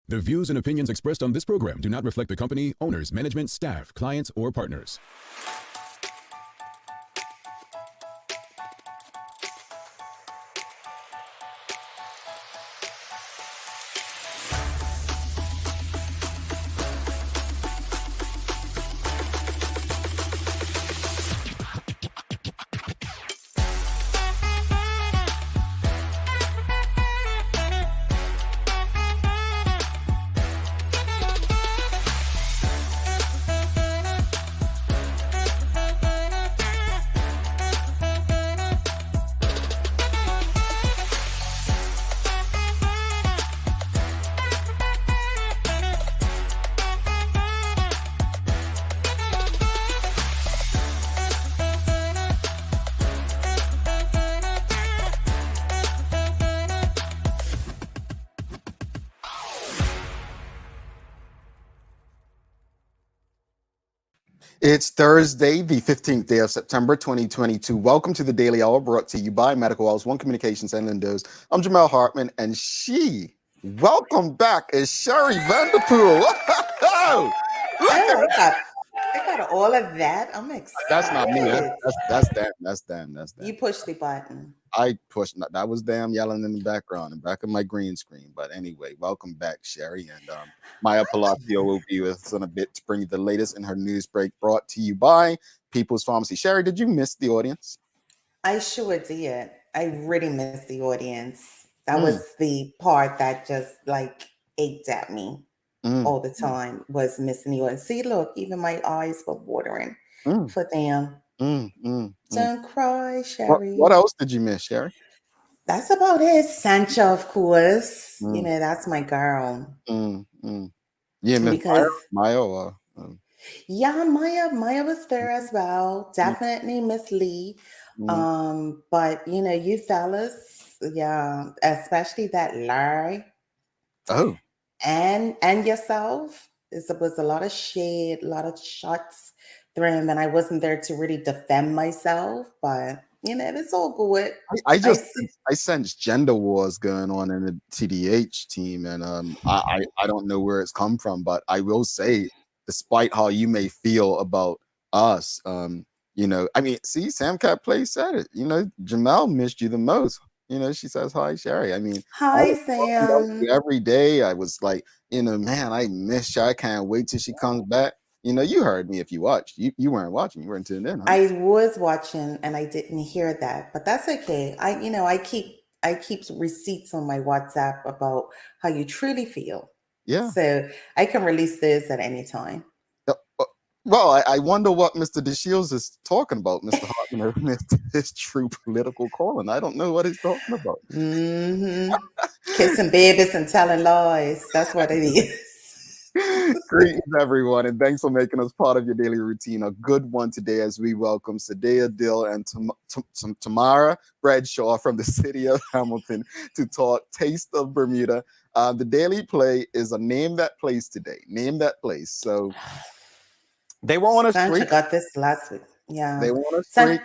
The views and opinions expressed on this program do not reflect the company, owners, management, staff, clients, or partners. It's Thursday, the 15th day of September, 2022. Welcome to the Daily Hour, brought to you by Medical House, One Communications and Lindos. I'm Jamal Hartman, and welcome back, is Sherry Vanderpool. Oh, I got all of that. I'm excited. That's not me. That's them. You pushed the button. I pushed. That was them yelling in the back of my green screen. But anyway, welcome back, Sherry. And Maya Palacio will be with us in a bit to bring you the latest in her news break, brought to you by People's Pharmacy. Sherry, did you miss the audience? I sure did. I really missed the audience. That was the part that just like ached at me all the time, was missing the audience. See, look, even my eyes were watering for them. Don't cry, Sherry. What else did you miss, Sherry? That's about it. Sancha, of course. You know, that's my girl. Yeah, because Maya. Yeah, Maya was there as well. Definitely Miss Lee. But you know, you fellas, yeah, especially that Larry. Oh. And yourself. There was a lot of shade, a lot of shots thrown, and I wasn't there to really defend myself, but you know, it's all good. I sense gender wars going on in the TDH team, and I don't know where it's come from, but I will say, despite how you may feel about us, you know, I mean, see, Sam Cat Play said it. You know, Jamel missed you the most. You know, she says hi, Sherry. I mean, hi, Sam. Every day I was like, you know, man, I miss you. I can't wait till she comes back. You know, you heard me if you watched. You weren't watching. You weren't tuned in. Huh? I was watching and I didn't hear that, but that's okay. I keep receipts on my WhatsApp about how you truly feel. Yeah. So I can release this at any time. Well, I wonder what Mr. DeShields is talking about, Mr. Hartman, his true political calling. I don't know what he's talking about. Kissing babies and telling lies. That's what it is. Greetings, everyone, and thanks for making us part of your daily routine. A good one today as we welcome Sideya, Dill, and Tamara Bradshaw from the city of Hamilton to talk Taste of Bermuda. The Daily Play is a Name That Place today. Name That Place. So they were on a streak. Sancha got this last week. Yeah. They were on a streak.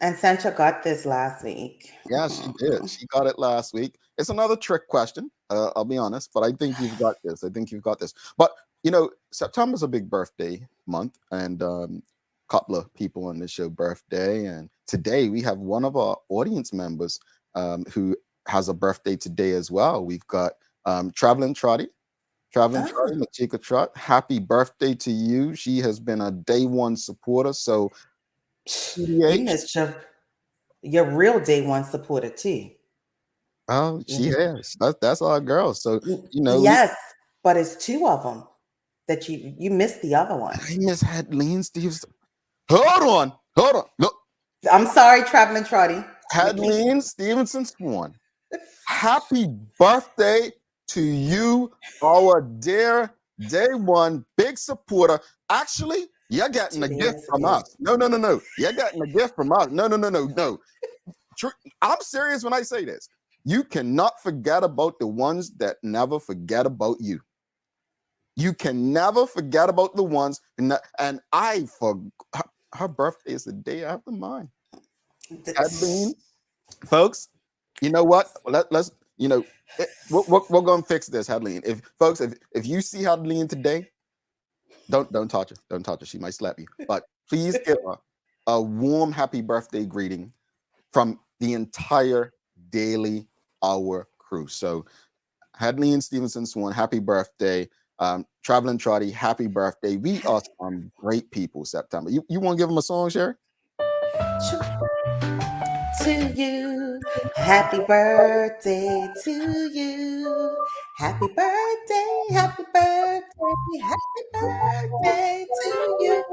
And Sancha got this last week. Yeah, she did. She got it last week. It's another trick question. I'll be honest, but I think you've got this. But you know, September's a big birthday month, and a couple of people on the show birthday. And today we have one of our audience members who has a birthday today as well. We've got Traveling Trotty, Machika Trot. Happy birthday to you. She has been a day one supporter. So you missed your real day one supporter too. Oh, she has. That's our girl. So you know. Yes, but it's two of them that you missed the other one. I misheard Lean Stevenson. Hold on. Look. I'm sorry, Traveling Trotty. Hadleen Stevenson Swan. Happy birthday to you, our dear day one big supporter. Actually, you're getting a gift from us. No. You're getting a gift from us. No. I'm serious when I say this. You cannot forget about the ones that never forget about you. You can never forget about the ones, and her birthday is the day after mine. Folks, you know what? Let's You know, we're going to fix this, Hadleen. If folks, if you see Hadleen today, don't touch her. Don't touch her. She might slap you. But please give her a warm happy birthday greeting from the entire Daily Hour crew. So Hadleen Stevenson Swan, happy birthday. Traveling Trotty, happy birthday. We are some great people, September. You want to give them a song, Sherry? To you, happy birthday to you. Happy birthday, happy birthday, happy birthday to you.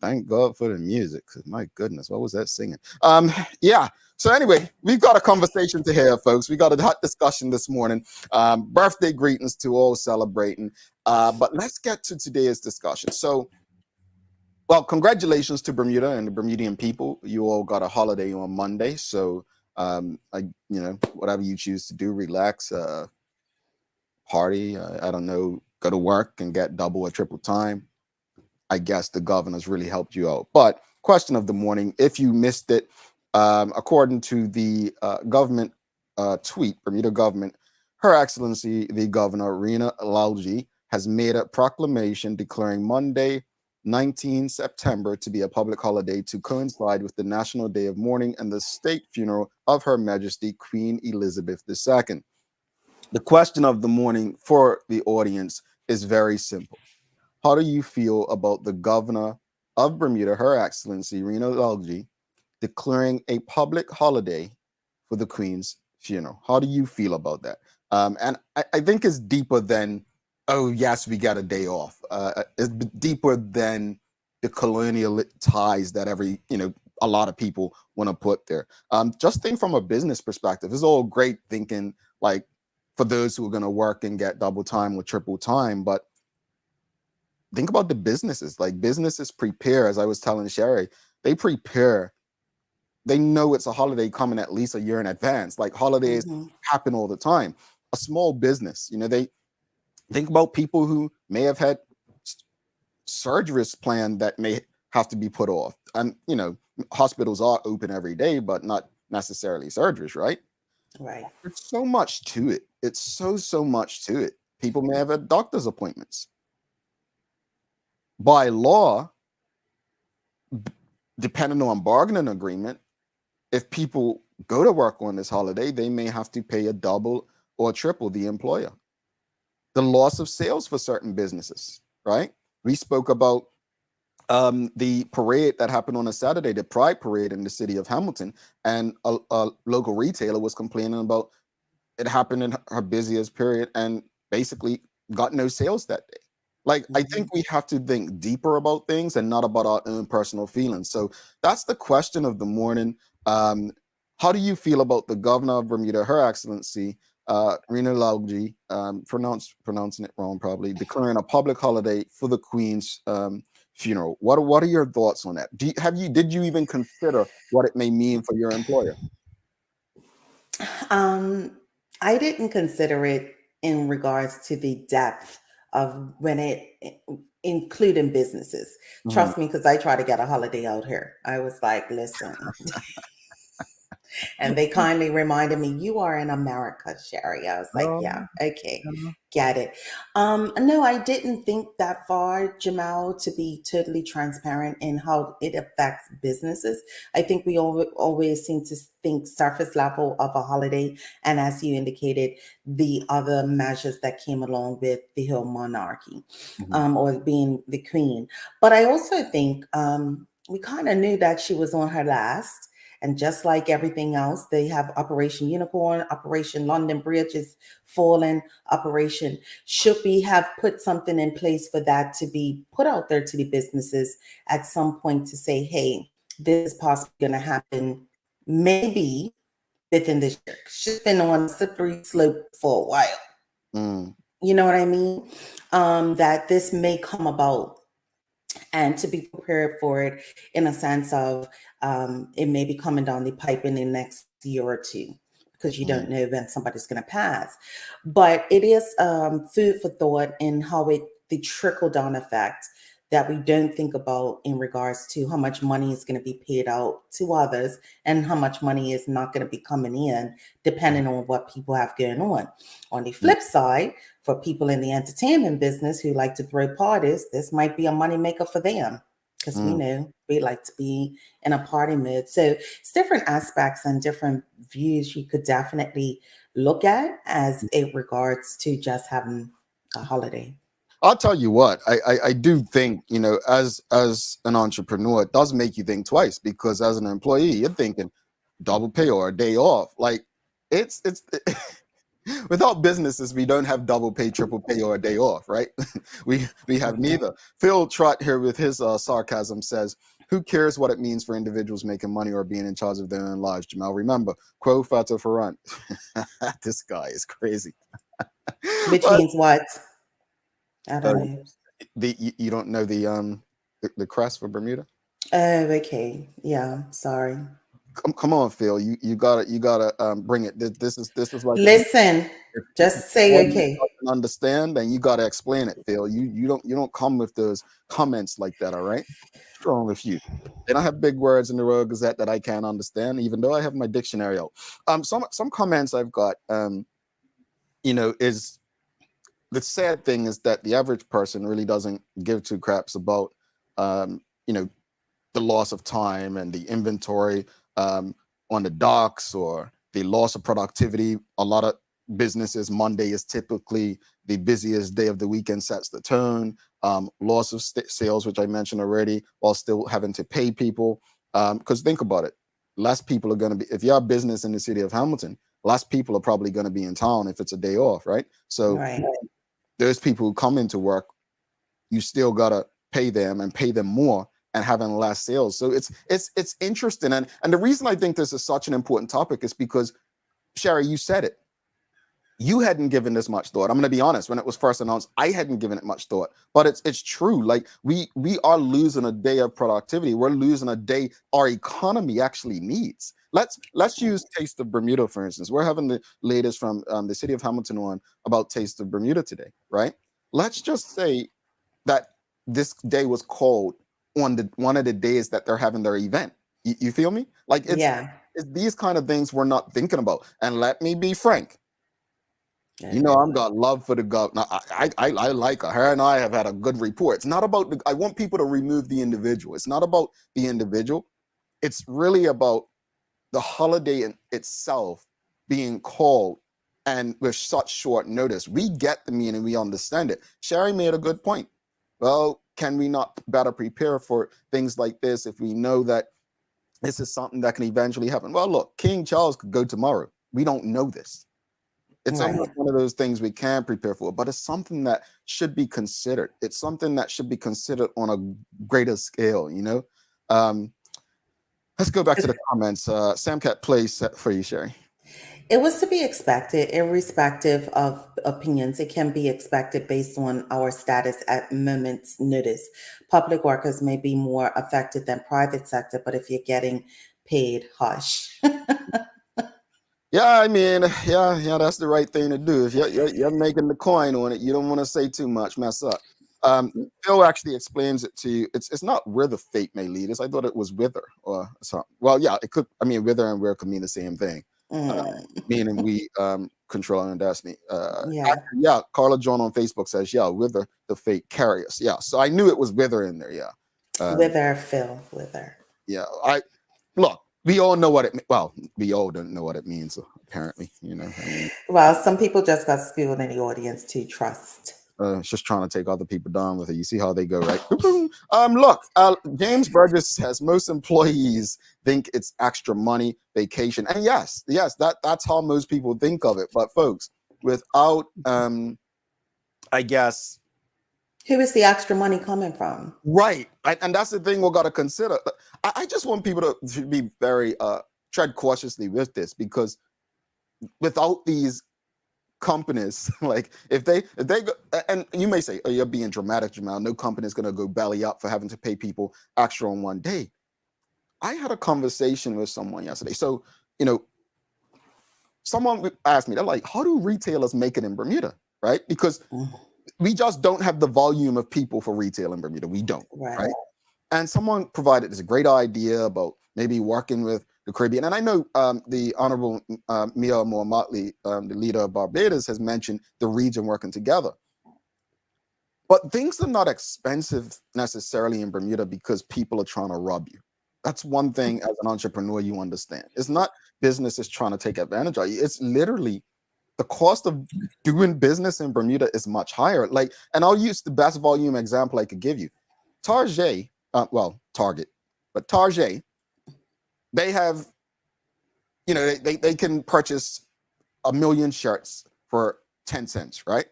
Thank God for the music, because my goodness, what was that singing? Yeah. So anyway, we've got a conversation to hear, folks. We got a hot discussion this morning. Birthday greetings to all celebrating. But let's get to today's discussion. So, well, congratulations to Bermuda and the Bermudian people. You all got a holiday on Monday, so whatever you choose to do, relax, party. I don't know, go to work and get double or triple time. I guess the governor's really helped you out. But question of the morning, if you missed it, according to the government tweet, Bermuda government, Her Excellency the Governor Rena Lalji has made a proclamation declaring Monday, 19 September to be a public holiday to coincide with the National Day of Mourning and the state funeral of Her Majesty Queen Elizabeth II. The question of the morning for the audience is very simple. How do you feel about the governor of Bermuda, Her Excellency Rena Lalji, declaring a public holiday for the Queen's funeral? How do you feel about that? And I think it's deeper than, oh, yes, we got a day off. It's deeper than the colonial ties that a lot of people want to put there. Just think from a business perspective. It's all great thinking, like, for those who are going to work and get double time or triple time, but think about the businesses. Like, businesses prepare, as I was telling Sherry, they prepare. They know it's a holiday coming at least a year in advance. Like, holidays happen all the time. A small business, they think about people who may have had surgeries planned that may have to be put off. And, hospitals are open every day, but not necessarily surgeries, right? Right. There's so much to it. It's so much to it. People may have had doctor's appointments. By law, depending on bargaining agreement, if people go to work on this holiday, they may have to pay a double or triple the employer. The loss of sales for certain businesses, right? We spoke about the parade that happened on a Saturday, the Pride Parade in the city of Hamilton, and a local retailer was complaining about it happened in her busiest period and basically got no sales that day. Like, I think we have to think deeper about things and not about our own personal feelings. So that's the question of the morning. How do you feel about the governor of Bermuda, Her Excellency Rena Lalji, pronouncing it wrong probably, declaring a public holiday for the Queen's funeral? What are your thoughts on that? Did you even consider what it may mean for your employer? I didn't consider it in regards to the depth of when including businesses. Trust me, because I try to get a holiday out here. I was like, listen. And they kindly reminded me, you are in America, Sherry. I was like, yeah, okay, get it. No, I didn't think that far, Jamal, to be totally transparent in how it affects businesses. I think we always seem to think surface level of a holiday. And as you indicated, the other measures that came along with the whole monarchy or being the queen. But I also think we kind of knew that she was on her last. And just like everything else, they have Operation Unicorn, Operation London Bridge is fallen, Operation. Should we have put something in place for that to be put out there to the businesses at some point to say, hey, this is possibly going to happen maybe within this year? She's been on a slippery slope for a while. You know what I mean? That this may come about. And to be prepared for it in a sense of it may be coming down the pipe in the next year or two, because you don't know when somebody's going to pass. But it is food for thought in how the trickle down effect that we don't think about in regards to how much money is going to be paid out to others and how much money is not going to be coming in, depending on what people have going on. On the flip side, for people in the entertainment business who like to throw parties, this might be a moneymaker for them, because we know we like to be in a party mood. So it's different aspects and different views you could definitely look at as it regards to just having a holiday. I'll tell you what, I do think, you know, as an entrepreneur, it does make you think twice, because as an employee, you're thinking double pay or a day off. Like it's without businesses, we don't have double pay, triple pay, or a day off, right? we have neither. Phil Trott here with his sarcasm says, who cares what it means for individuals making money or being in charge of their own lives, Jamal? Remember, quo fato ferrant. This guy is crazy. Which means what? I don't know. You don't know the crest for Bermuda? Oh, okay. Yeah, sorry. Come on, Phil. You gotta bring it. This is like Listen, just say okay. Understand, and you gotta explain it, Phil. You don't come with those comments like that. All right, what's wrong with you? They don't have big words in the Royal Gazette that I can't understand, even though I have my dictionary out. Some comments I've got, you know, is the sad thing is that the average person really doesn't give two craps about, you know, the loss of time and the inventory on the docks, or the loss of productivity. A lot of businesses, Monday is typically the busiest day of the weekend, sets the tone. Loss of sales, which I mentioned already, while still having to pay people. Because think about it, less people are going to be, if you have business in the city of Hamilton, less people are probably going to be in town if it's a day off, right? So there's people who come into work, you still got to pay them and pay them more, and having less sales. So it's interesting. And the reason I think this is such an important topic is because, Sherry, you said it. You hadn't given this much thought. I'm going to be honest. When it was first announced, I hadn't given it much thought. But it's true. Like we are losing a day of productivity. We're losing a day our economy actually needs. Let's use Taste of Bermuda, for instance. We're having the latest from the city of Hamilton on about Taste of Bermuda today, right? Let's just say that this day was called on one of the days that they're having their event. You feel me? Like it's these kind of things we're not thinking about. And let me be frank. You know, I've got love for the governor. I like her. Her and I have had a good rapport. It's not about I want people to remove the individual. It's not about the individual. It's really about the holiday in itself being called, and with such short notice. We get the meaning, we understand it. Sherry made a good point. Well, can we not better prepare for things like this if we know that this is something that can eventually happen? Well, look, King Charles could go tomorrow. We don't know this. It's almost one of those things we can prepare for, but it's something that should be considered. It's something that should be considered on a greater scale, you know? Let's go back to the comments. Samcat plays for you, Sherry. It was to be expected, irrespective of opinions. It can be expected based on our status at moment's notice. Public workers may be more affected than private sector, but if you're getting paid, hush. Yeah, I mean, yeah, that's the right thing to do. If you're making the coin on it, you don't want to say too much, mess up. Phil actually explains it to you. It's not where the fate may lead us. I thought it was whither or something. Well, yeah, it could. I mean, whither and where could mean the same thing. Meaning we control our own destiny. Yeah, Carla John on Facebook says, yeah, whither the fate carry us. Yeah, so I knew it was whither in there. Yeah, whither, Phil, whither. Yeah, look. We all know what it. Well, we all don't know what it means. Apparently, you know. I mean, well, some people just got schooled in the audience to trust. It's just trying to take other people down with it. You see how they go, right? Look, James Burgess says most employees think it's extra money, vacation, and yes, that's how most people think of it. But folks, without, I guess, who is the extra money coming from? Right, and that's the thing we've got to consider. I just want people to be very tread cautiously with this, because without these companies, like if they go, and you may say, oh, you're being dramatic, Jamal. No company is going to go belly up for having to pay people extra on one day. I had a conversation with someone yesterday. So, you know, someone asked me, they're like, how do retailers make it in Bermuda? Right? Because We just don't have the volume of people for retail in Bermuda. We don't, Right. right? And someone provided this great idea about maybe working with the Caribbean. And I know the Honorable Mia Moore Motley, the leader of Barbados, has mentioned the region working together. But things are not expensive necessarily in Bermuda because people are trying to rob you. That's one thing as an entrepreneur you understand. It's not businesses trying to take advantage of you. It's literally the cost of doing business in Bermuda is much higher. Like, and I'll use the best volume example I could give you. Target, Target, but Target, they have, they can purchase 1 million shirts for 10 cents, right?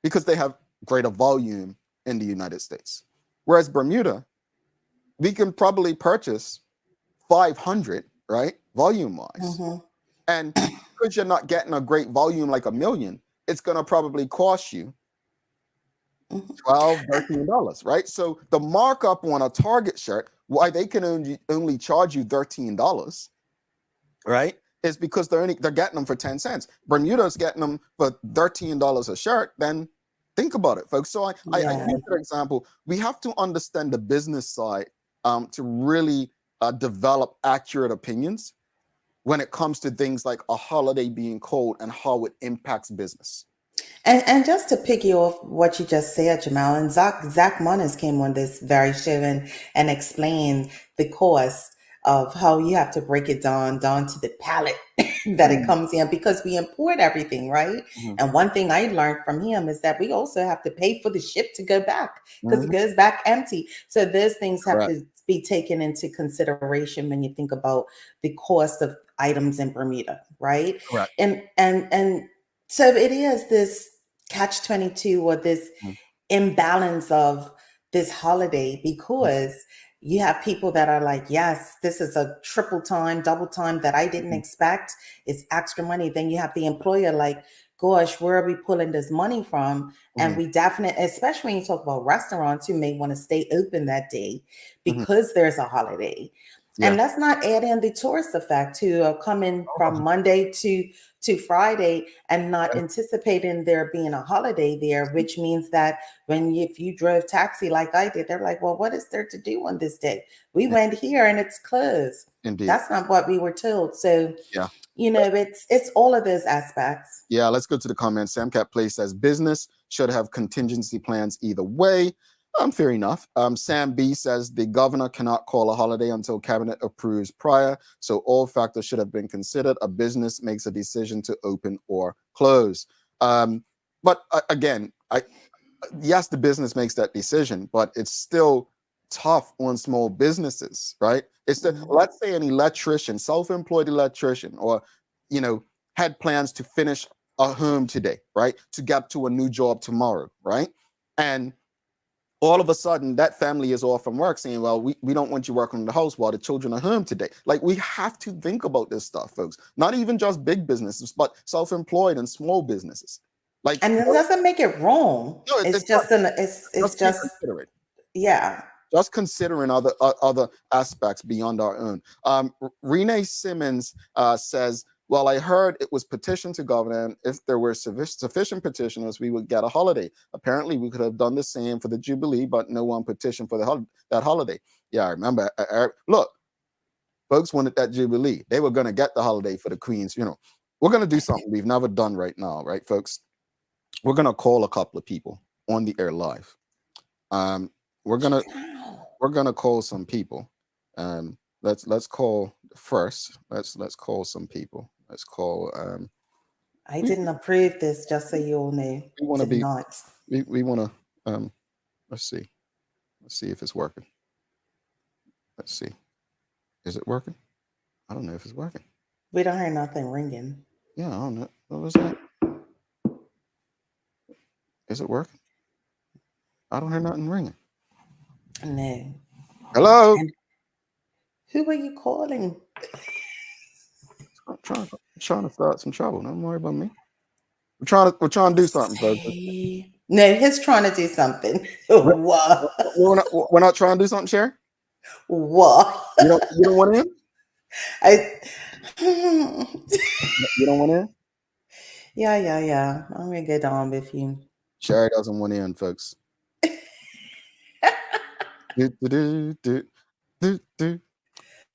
Because they have greater volume in the United States. Whereas Bermuda, we can probably purchase 500, right? Volume wise. Mm-hmm. And because you're not getting a great volume like 1 million, it's going to probably cost you $12, $13, right? So the markup on a Target shirt, why they can only charge you $13, right? Is because they're getting them for 10 cents. Bermuda's getting them for $13 a shirt. Then think about it, folks. So I use that example. We have to understand the business side to really develop accurate opinions when it comes to things like a holiday being cold and how it impacts business. And just to piggy off what you just said, Jamal, and Zach Moniz came on this very show and explained the cost of how you have to break it down to the pallet that it comes in, because we import everything, right? And one thing I learned from him is that we also have to pay for the ship to go back, because it goes back empty. So those things have to be taken into consideration when you think about the cost of items in Bermuda, right? Correct. And so it is this catch-22 or this imbalance of this holiday, because you have people that are like, yes, this is a triple time, double time that I didn't expect. It's extra money. Then you have the employer like, gosh, where are we pulling this money from? And we definitely, especially when you talk about restaurants who may want to stay open that day because there's a holiday. Yeah. And let's not add in the tourist effect who are coming from Monday to Friday and not anticipating there being a holiday there, which means that if you drove taxi like I did, they're like, well, what is there to do on this day? We went here and it's closed. Indeed. That's not what we were told. So, it's all of those aspects. Yeah, let's go to the comments. Sam Cat Play says business should have contingency plans either way. Fair enough. Sam B says the governor cannot call a holiday until cabinet approves prior, so all factors should have been considered. A business makes a decision to open or close. But again, yes, the business makes that decision, but it's still tough on small businesses, right? It's let's say an electrician, self-employed electrician, or had plans to finish a home today, right? To get to a new job tomorrow, right? And all of a sudden that family is off from work saying, well, we don't want you working in the house while the children are home today. Like, we have to think about this stuff, folks. Not even just big businesses, but self-employed and small businesses. Like, and it doesn't make it wrong. No, it's just considerate. Yeah. Just considering other aspects beyond our own. Renee Simmons says, well, I heard it was petitioned to governor, and if there were sufficient petitioners, we would get a holiday. Apparently, we could have done the same for the Jubilee, but no one petitioned for that holiday. Yeah, I remember. Look, folks wanted that Jubilee. They were going to get the holiday for the Queens. We're going to do something we've never done right now, right, folks? We're going to call a couple of people on the air live. We're gonna call some people. Let's call first. Let's call some people. Let's call. I didn't approve this, just so you all know. We want to be. We want to. Let's see. Let's see if it's working. Let's see. Is it working? I don't know if it's working. We don't hear nothing ringing. Yeah, I don't know. What was that? Is it working? I don't hear nothing ringing. No. Hello. And who are you calling? I'm trying to start some trouble. Don't worry about me. We're trying to do something, folks. No, he's trying to do something. What? We're not trying to do something, Sherry? What? You don't want in? You don't want in? Yeah. I'm gonna get on with you. Sherry doesn't want in, folks. do, do, do, do, do, do.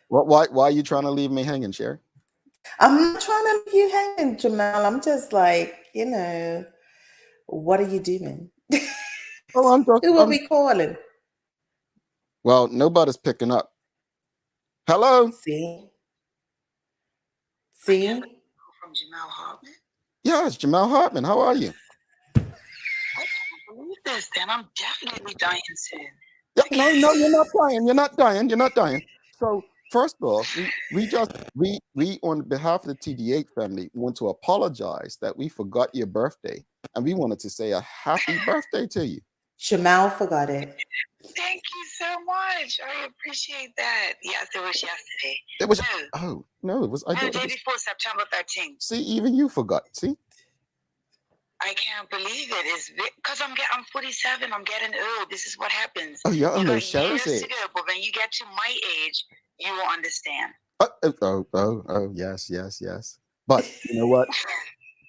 Why are you trying to leave me hanging, Sherry? I'm not trying to leave you hanging, Jamal. I'm just like, what are you doing? Oh, Who will be calling? Well, nobody's picking up. Hello? See? From Jamal Hartman? Yeah, it's Jamal Hartman. How are you? I can't believe this. Then I'm definitely dying soon. Yeah, no, you're not dying. You're not dying. You're not dying. So first off, we on behalf of the TDH family want to apologize that we forgot your birthday, and we wanted to say a happy birthday to you. Jamal forgot it. Thank you so much. I appreciate that. Yes, it was yesterday. It was no, it was the day before September 13th. See, even you forgot. See, I can't believe it. It's because I'm 47. I'm getting old. This is what happens. Oh, yeah, I know. Years to go, but when you get to my age, you will understand. Yes. But you know what?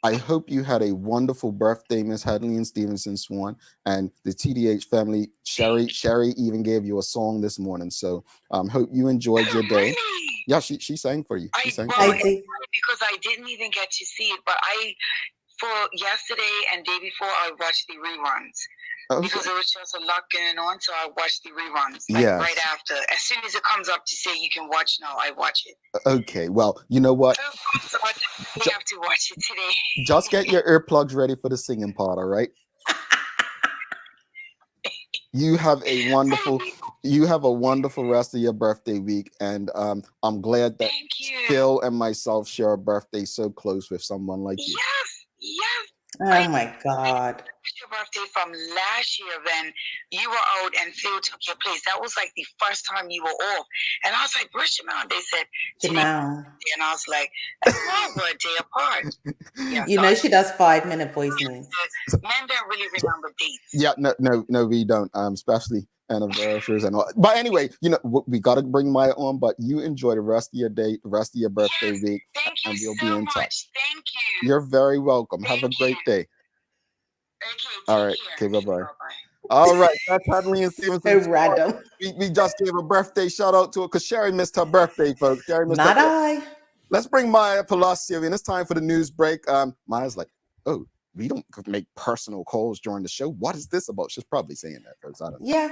I hope you had a wonderful birthday, Miss Hadley and Stevenson Swan, and the TDH family. Sherry even gave you a song this morning, so hope you enjoyed your day. Really? Yeah, she sang for you. She sang for I you. did. Because I didn't even get to see it, but for yesterday and day before, I watched the reruns. Because there was just a lot going on, so I watched the reruns right after. As soon as it comes up to say you can watch now, I watch it. Okay, well, you know what? So I have to watch it today. Just get your earplugs ready for the singing part, all right? You have a wonderful rest of your birthday week, and I'm glad that Phil and myself share a birthday so close with someone like you. Yes. Oh my God. Your birthday from last year when you were out and Phil took your place. That was like the first time you were off. And I was like, where's Jamal? They said, Jamal. And I was like, that's why we're a day apart. Yeah, she does 5-minute voice notes. Men don't really remember dates. Yeah, no, we don't, especially anniversaries and all. But anyway, we got to bring Maya on, but you enjoy the rest of your day, the rest of your birthday week. Thank you, and we'll so be in touch. Much. Thank you. You're very welcome. Have a great day. Okay, all right. Okay, bye-bye. All right, that's Hadley and Stevenson. So random. We just gave a birthday shout out to her because Sherry missed her birthday, folks. Not I. Let's bring Maya Palacio in. It's time for the news break. Maya's like, oh, we don't make personal calls during the show. What is this about? She's probably saying that because I don't know. Yeah.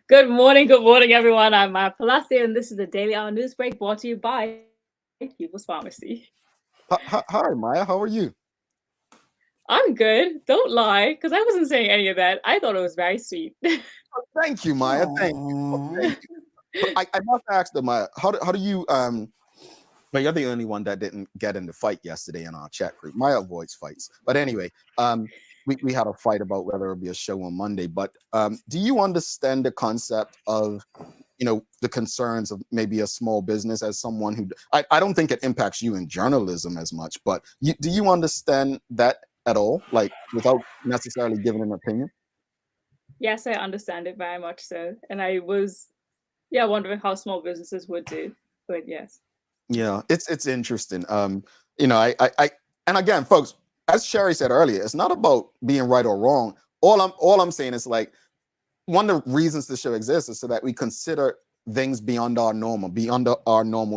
Good morning, everyone. I'm Maya Palacio, and this is the Daily Hour News Break brought to you by People's Pharmacy. Hi, Maya. How are you? I'm good. Don't lie, because I wasn't saying any of that. I thought it was very sweet. Thank you, Maya. Thank you. But I must ask them, Maya, how do you but you're the only one that didn't get in the fight yesterday in our chat group. Maya avoids fights. But anyway, we had a fight about whether it'll be a show on Monday. But do you understand the concept of the concerns of maybe a small business as someone who I don't think it impacts you in journalism as much, but do you understand that at all, like without necessarily giving an opinion? Yes, I understand it very much so. And I was wondering how small businesses would do. But yes. Yeah, it's interesting. I and again, folks, as Sherry said earlier, it's not about being right or wrong. All I'm saying is like one of the reasons the show exists is so that we consider things beyond our normal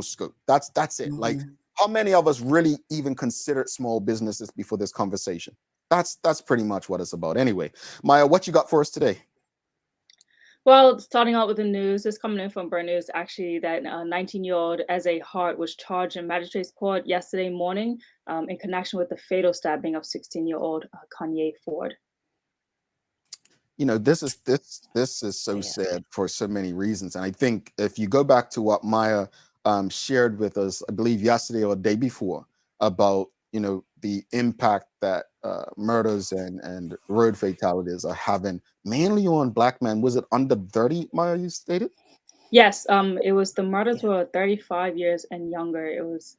scope. That's it. Mm-hmm. Like how many of us really even considered small businesses before this conversation? That's pretty much what it's about. Anyway, Maya, what you got for us today? Well, starting out with the news, this coming in from Burn News, actually, that 19-year-old Eze Hart was charged in magistrate's court yesterday morning in connection with the fatal stabbing of 16-year-old Kanye Ford. This is so sad for so many reasons. And I think if you go back to what Maya shared with us, I believe yesterday or the day before, about the impact that murders and road fatalities are having mainly on Black men. Was it under 30, Maya, you stated? Yes, it was the murders were 35 years and younger. It was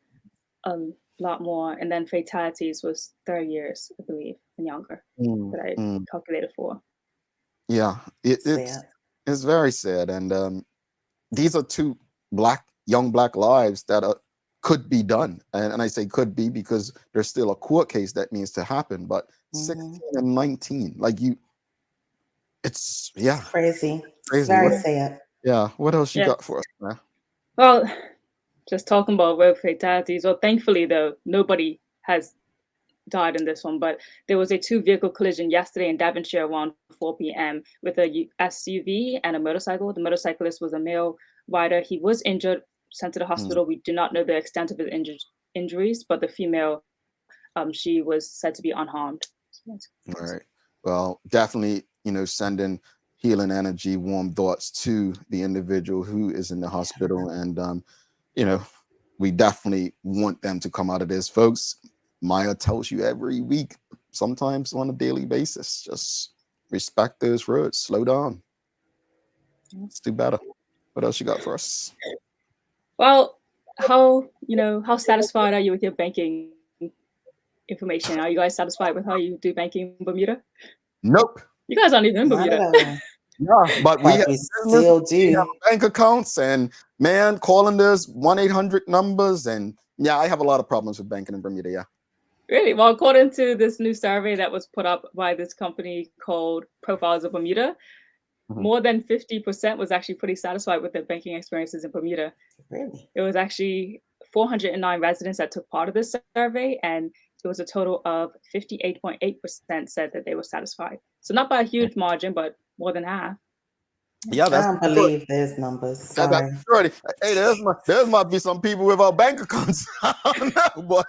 a lot more. And then fatalities was 30 years, I believe, and younger that I calculated for. Yeah, it's very sad. And these are two Black young Black lives that could be done. And I say could be because there's still a court case that needs to happen. But 16 and 19, like it's crazy. Crazy. It's very sad. Yeah. What else you got for us, man? Well, just talking about road fatalities. Well, thankfully, though, nobody has died in this one, but there was a 2-vehicle collision yesterday in Devonshire around 4 p.m. with a SUV and a motorcycle. The motorcyclist was a male rider. He was injured, sent to the hospital. We do not know the extent of his injuries, but the female, she was said to be unharmed. All right. Well, definitely, sending healing energy, warm thoughts to the individual who is in the hospital. And, we definitely want them to come out of this, folks. Maya tells you every week, sometimes on a daily basis, just respect those roads, slow down. Let's do better. What else you got for us? Well, how satisfied are you with your banking information? Are you guys satisfied with how you do banking in Bermuda? Nope. You guys aren't even in Bermuda. Yeah, but we still do have bank accounts and calling those 1-800 numbers. And I have a lot of problems with banking in Bermuda. Yeah. Really? Well, according to this new survey that was put up by this company called Profiles of Bermuda, more than 50% was actually pretty satisfied with their banking experiences in Bermuda. Really? It was actually 409 residents that took part of this survey, and it was a total of 58.8% said that they were satisfied. So not by a huge margin, but more than half. Yeah, I don't believe those numbers. Sorry. Hey, there might be some people without bank accounts. I don't know, boy.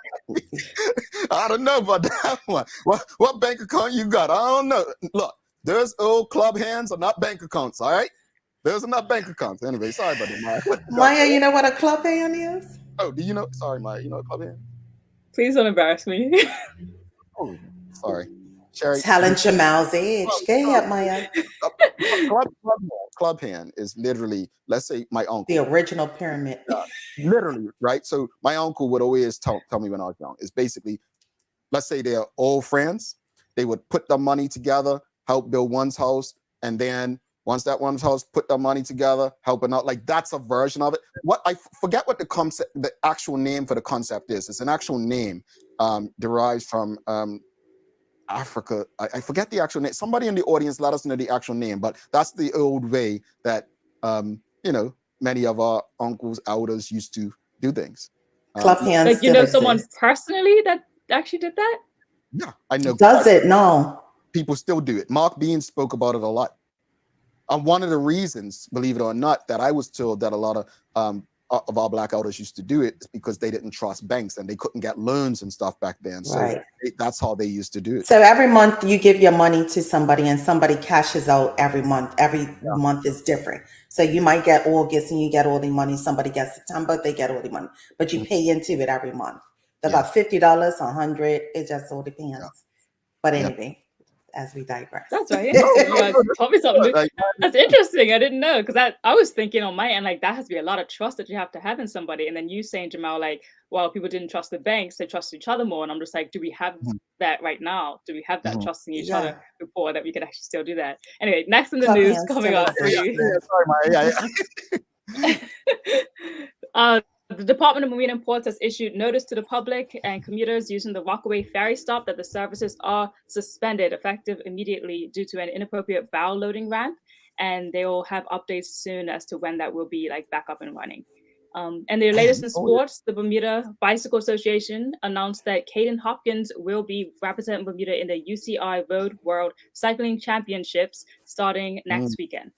I don't know about that one. What bank account you got? I don't know. Look, those old club hands are not bank accounts, all right? Those are not bank accounts. Anyway, sorry about that, Maya. Maya, you know what a club hand is? Oh, do you know? Sorry, Maya. You know what a club hand? Please don't embarrass me. Oh, sorry. Sherry. Telling Jamal's age. Go ahead, Maya. Club hand is literally, let's say my uncle. The original pyramid. Literally, right? So my uncle would always tell me when I was young, it's basically, let's say they're old friends. They would put the money together, help build one's house. And then once that one's house put the money together, helping out, like that's a version of it. What I forget what the actual name for the concept is. It's an actual name derives from Africa. I forget the actual name. Somebody in the audience let us know the actual name, but that's the old way that many of our uncles, elders used to do things. Club hands. Like you know someone personally that actually did that? Yeah, I know. Does it? No. People still do it. Mark Bean spoke about it a lot. One of the reasons, believe it or not, that I was told that a lot of our Black elders used to do it is because they didn't trust banks and they couldn't get loans and stuff back then. So that's how they used to do it. So every month you give your money to somebody and somebody cashes out every month. Every month is different. So you might get August and you get all the money. Somebody gets September, they get all the money. But you pay into it every month. They got $50, $100. It just all depends. But anyway. As we digress. That's right. Tell me something. That's interesting. I didn't know because I was thinking on my end, like that has to be a lot of trust that you have to have in somebody. And then you saying, Jamal, like, well, people didn't trust the banks, they trust each other more. And I'm just like, do we have that right now? Do we have that trust in each other before that we could actually still do that? Anyway, next in the news coming up for you. The Department of Marine and Ports has issued notice to the public and commuters using the Rockaway ferry stop that the services are suspended effective immediately due to an inappropriate bow loading ramp. And they will have updates soon as to when that will be like back up and running. And the latest in sports, the Bermuda Bicycle Association announced that Caden Hopkins will be representing Bermuda in the UCI Road World Cycling Championships starting next weekend.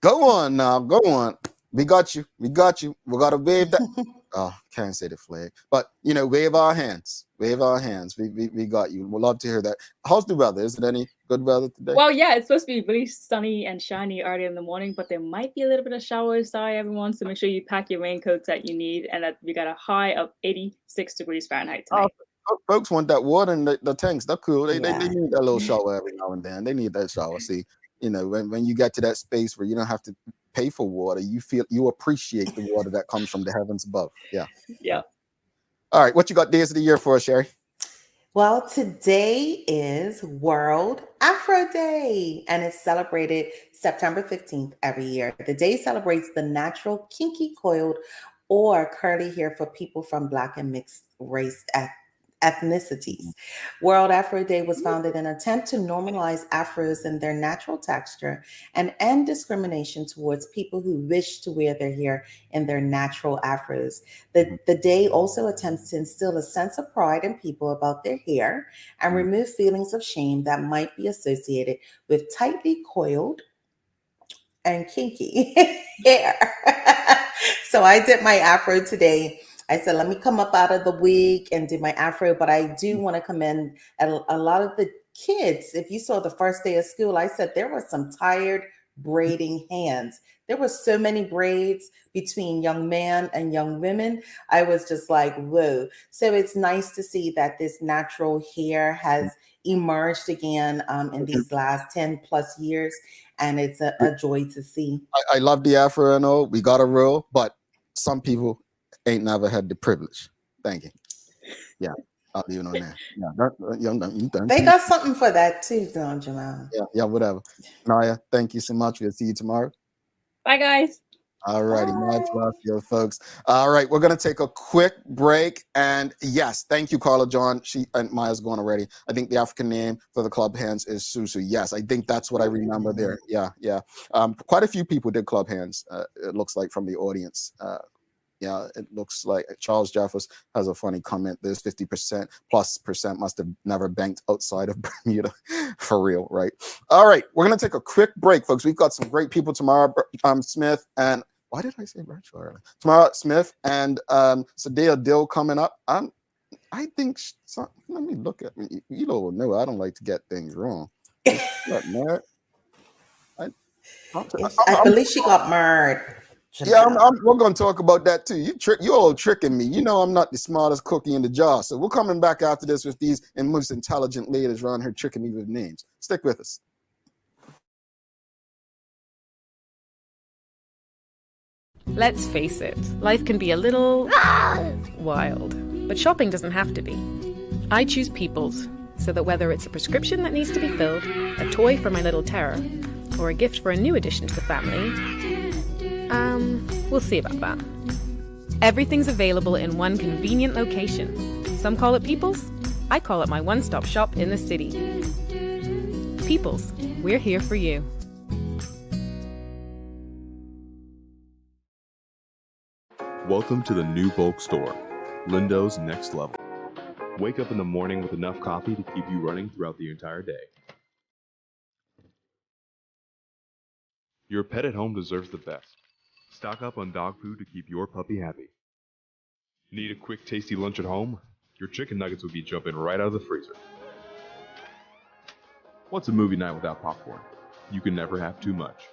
Go on now, go on. We got you. We got to wave that. Oh, can't say the flag, but wave our hands. Wave our hands. We got you. We'd love to hear that. How's the weather? Is it any good weather today? Well, yeah, it's supposed to be really sunny and shiny early in the morning, but there might be a little bit of showers. Sorry, everyone. So make sure you pack your raincoats that you need, and that we got a high of 86 degrees Fahrenheit tonight. Folks want that water in the tanks. They're cool. They need that little shower every now and then. They need that shower. See, when you get to that space where you don't have to pay for water, you appreciate the water that comes from the heavens above. Yeah. Yeah. All right, what you got days of the year for us, Sherry? Well, today is World Afro Day, and it's celebrated September 15th every year. The day celebrates the natural kinky coiled or curly hair for people from Black and mixed race ethnicities. World Afro Day was founded in an attempt to normalize afros and their natural texture and end discrimination towards people who wish to wear their hair in their natural afros. The day also attempts to instill a sense of pride in people about their hair and remove feelings of shame that might be associated with tightly coiled and kinky hair. So I did my afro today. I said, let me come up out of the wig and do my afro, but I do want to commend a lot of the kids. If you saw the first day of school, I said there were some tired braiding hands. There were so many braids between young men and young women. I was just like, whoa. So it's nice to see that this natural hair has emerged again in these last 10 plus years. And it's a joy to see. I love the afro and all. We got a rule, but some people ain't never had the privilege. Thank you. Yeah, I'll leave it on there. Yeah, they got something for that too, don't Jamal? Yeah, whatever. Naya, thank you so much. We'll see you tomorrow. Bye, guys. All righty, much love to you folks. All right, we're gonna take a quick break, and yes, thank you, Carla John. She and Maya's gone already. I think the African name for the club hands is Susu. Yes, I think that's what I remember there. Yeah. Quite a few people did club hands. It looks like from the audience. Yeah, it looks like Charles Jeffers has a funny comment. There's 50% plus percent must have never banked outside of Bermuda. For real, right? All right, we're going to take a quick break, folks. We've got some great people tomorrow. Smith and, why did I say virtual earlier? Tamara Smith and Sideya Dill coming up. I think, let me look at me. You don't know, I don't like to get things wrong. What, man? I believe she got married. Yeah, we're going to talk about that too. You're all tricking me. You know I'm not the smartest cookie in the jar. So we're coming back after this with these and most intelligent ladies around here tricking me with names. Stick with us. Let's face it, life can be a little wild, but shopping doesn't have to be. I choose People's, so that whether it's a prescription that needs to be filled, a toy for my little terror, or a gift for a new addition to the family, we'll see about that. Everything's available in one convenient location. Some call it People's. I call it my one-stop shop in the city. People's, we're here for you. Welcome to the new bulk store, Lindo's Next Level. Wake up in the morning with enough coffee to keep you running throughout the entire day. Your pet at home deserves the best. Stock up on dog food to keep your puppy happy. Need a quick, tasty lunch at home? Your chicken nuggets will be jumping right out of the freezer. What's a movie night without popcorn? You can never have too much.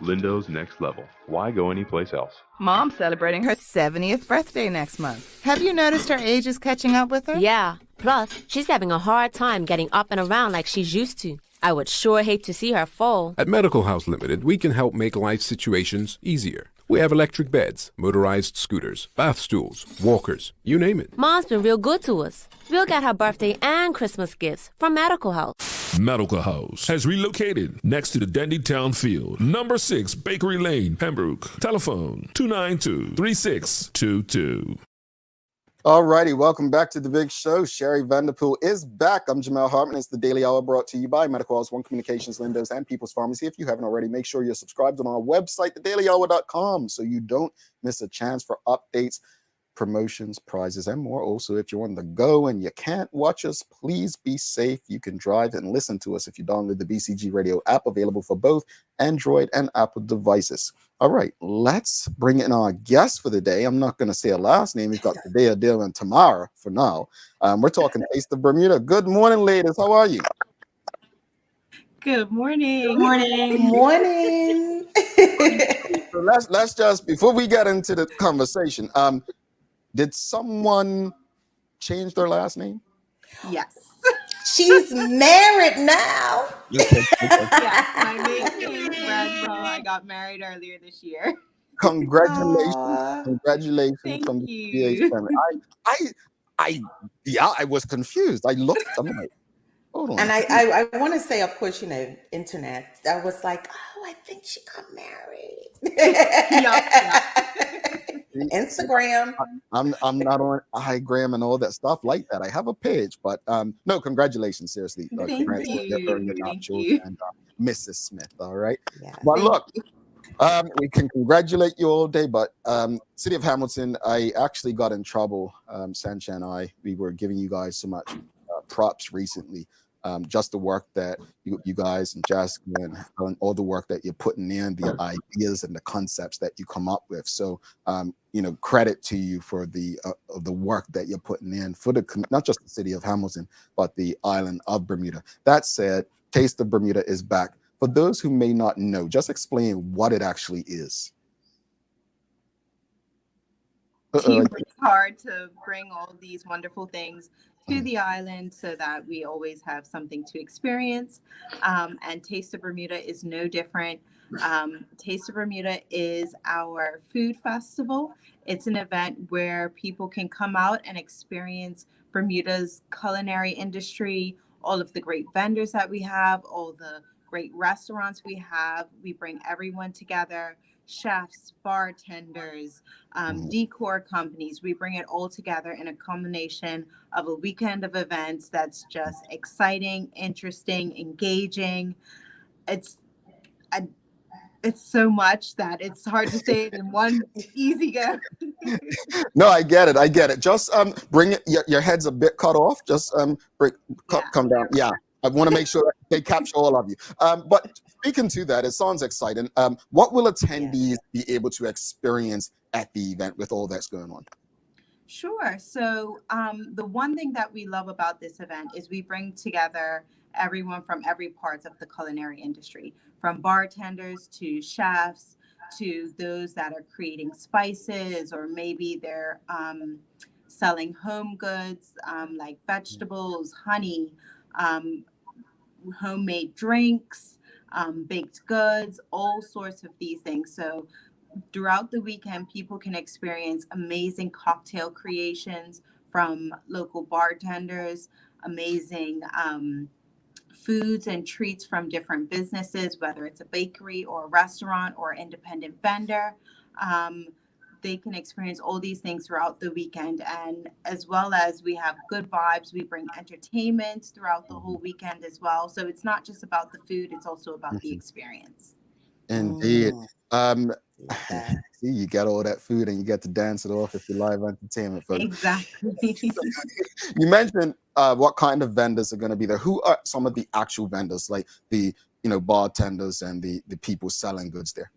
Lindo's Next Level. Why go anyplace else? Mom's celebrating her 70th birthday next month. Have you noticed her age is catching up with her? Yeah. Plus, she's having a hard time getting up and around like she's used to. I would sure hate to see her fall. At Medical House Limited, we can help make life situations easier. We have electric beds, motorized scooters, bath stools, walkers, you name it. Mom's been real good to us. We'll get her birthday and Christmas gifts from Medical House. Medical House has relocated next to the Dandytown Field, number 6 Bakery Lane, Pembroke. Telephone 292-3622. All righty, welcome back to the big show. Sherry Vanderpool is back. I'm Jamel Hartman. It's the Daily Hour brought to you by Medical House, One Communications, Lindo's, and People's Pharmacy. If you haven't already, make sure you're subscribed on our website, thedailyhour.com, so you don't miss a chance for updates, promotions, prizes, and more. Also, if you're on the go and you can't watch us, please be safe. You can drive and listen to us if you download the BCG Radio app, available for both Android and Apple devices. All right, let's bring in our guests for the day. I'm not going to say a last name. We've got Sideya, Dill, and Tamara for now. We're talking Taste of Bermuda. Good morning, ladies. How are you? Good morning. Good morning. Good morning. So let's just, before we get into the conversation, did someone change their last name? Yes. She's married now. Yes, my maiden name is Bradshaw. I got married earlier this year. Congratulations. Congratulations. Thank from you. the PH family. I was confused. I'm like, hold on. And I want to say, of course, internet. I was like, oh, I think she got married. Instagram. I'm not on Instagram and all that stuff like that. I have a page, but no, congratulations, seriously. Thank you. And Mrs. Smith. All right. Yeah. But look, we can congratulate you all day, but City of Hamilton, I actually got in trouble. Sancha and we were giving you guys so much props recently. Just the work that you guys and Jessica and all the work that you're putting in, the ideas and the concepts that you come up with. So, credit to you for the work that you're putting in for not just the city of Hamilton, but the island of Bermuda. That said, Taste of Bermuda is back. For those who may not know, just explain what it actually is. Team works hard to bring all these wonderful things to the island so that we always have something to experience. And Taste of Bermuda is no different. Taste of Bermuda is our food festival. It's an event where people can come out and experience Bermuda's culinary industry, all of the great vendors that we have, all the great restaurants we have. We bring everyone together. Chefs, bartenders, decor companies. We bring it all together in a combination of a weekend of events that's just exciting, interesting, engaging. It's so much that it's hard to say it in one easy go. No, I get it. Just bring it. Your head's a bit cut off. Just come down. Yeah. I want to make sure they capture all of you. But speaking to that, it sounds exciting. What will attendees be able to experience at the event with all that's going on? Sure. So the one thing that we love about this event is we bring together everyone from every part of the culinary industry, from bartenders to chefs to those that are creating spices, or maybe they're selling home goods like vegetables, honey, homemade drinks, baked goods, all sorts of these things. So throughout the weekend, people can experience amazing cocktail creations from local bartenders, amazing foods and treats from different businesses, whether it's a bakery or a restaurant or independent vendor. They can experience all these things throughout the weekend. And as well as we have good vibes, we bring entertainment throughout the whole weekend as well. So it's not just about the food, it's also about the experience. Indeed. See, you get all that food and you get to dance it off with your live entertainment, folks. Exactly. You mentioned what kind of vendors are going to be there. Who are some of the actual vendors, like the bartenders and the people selling goods there?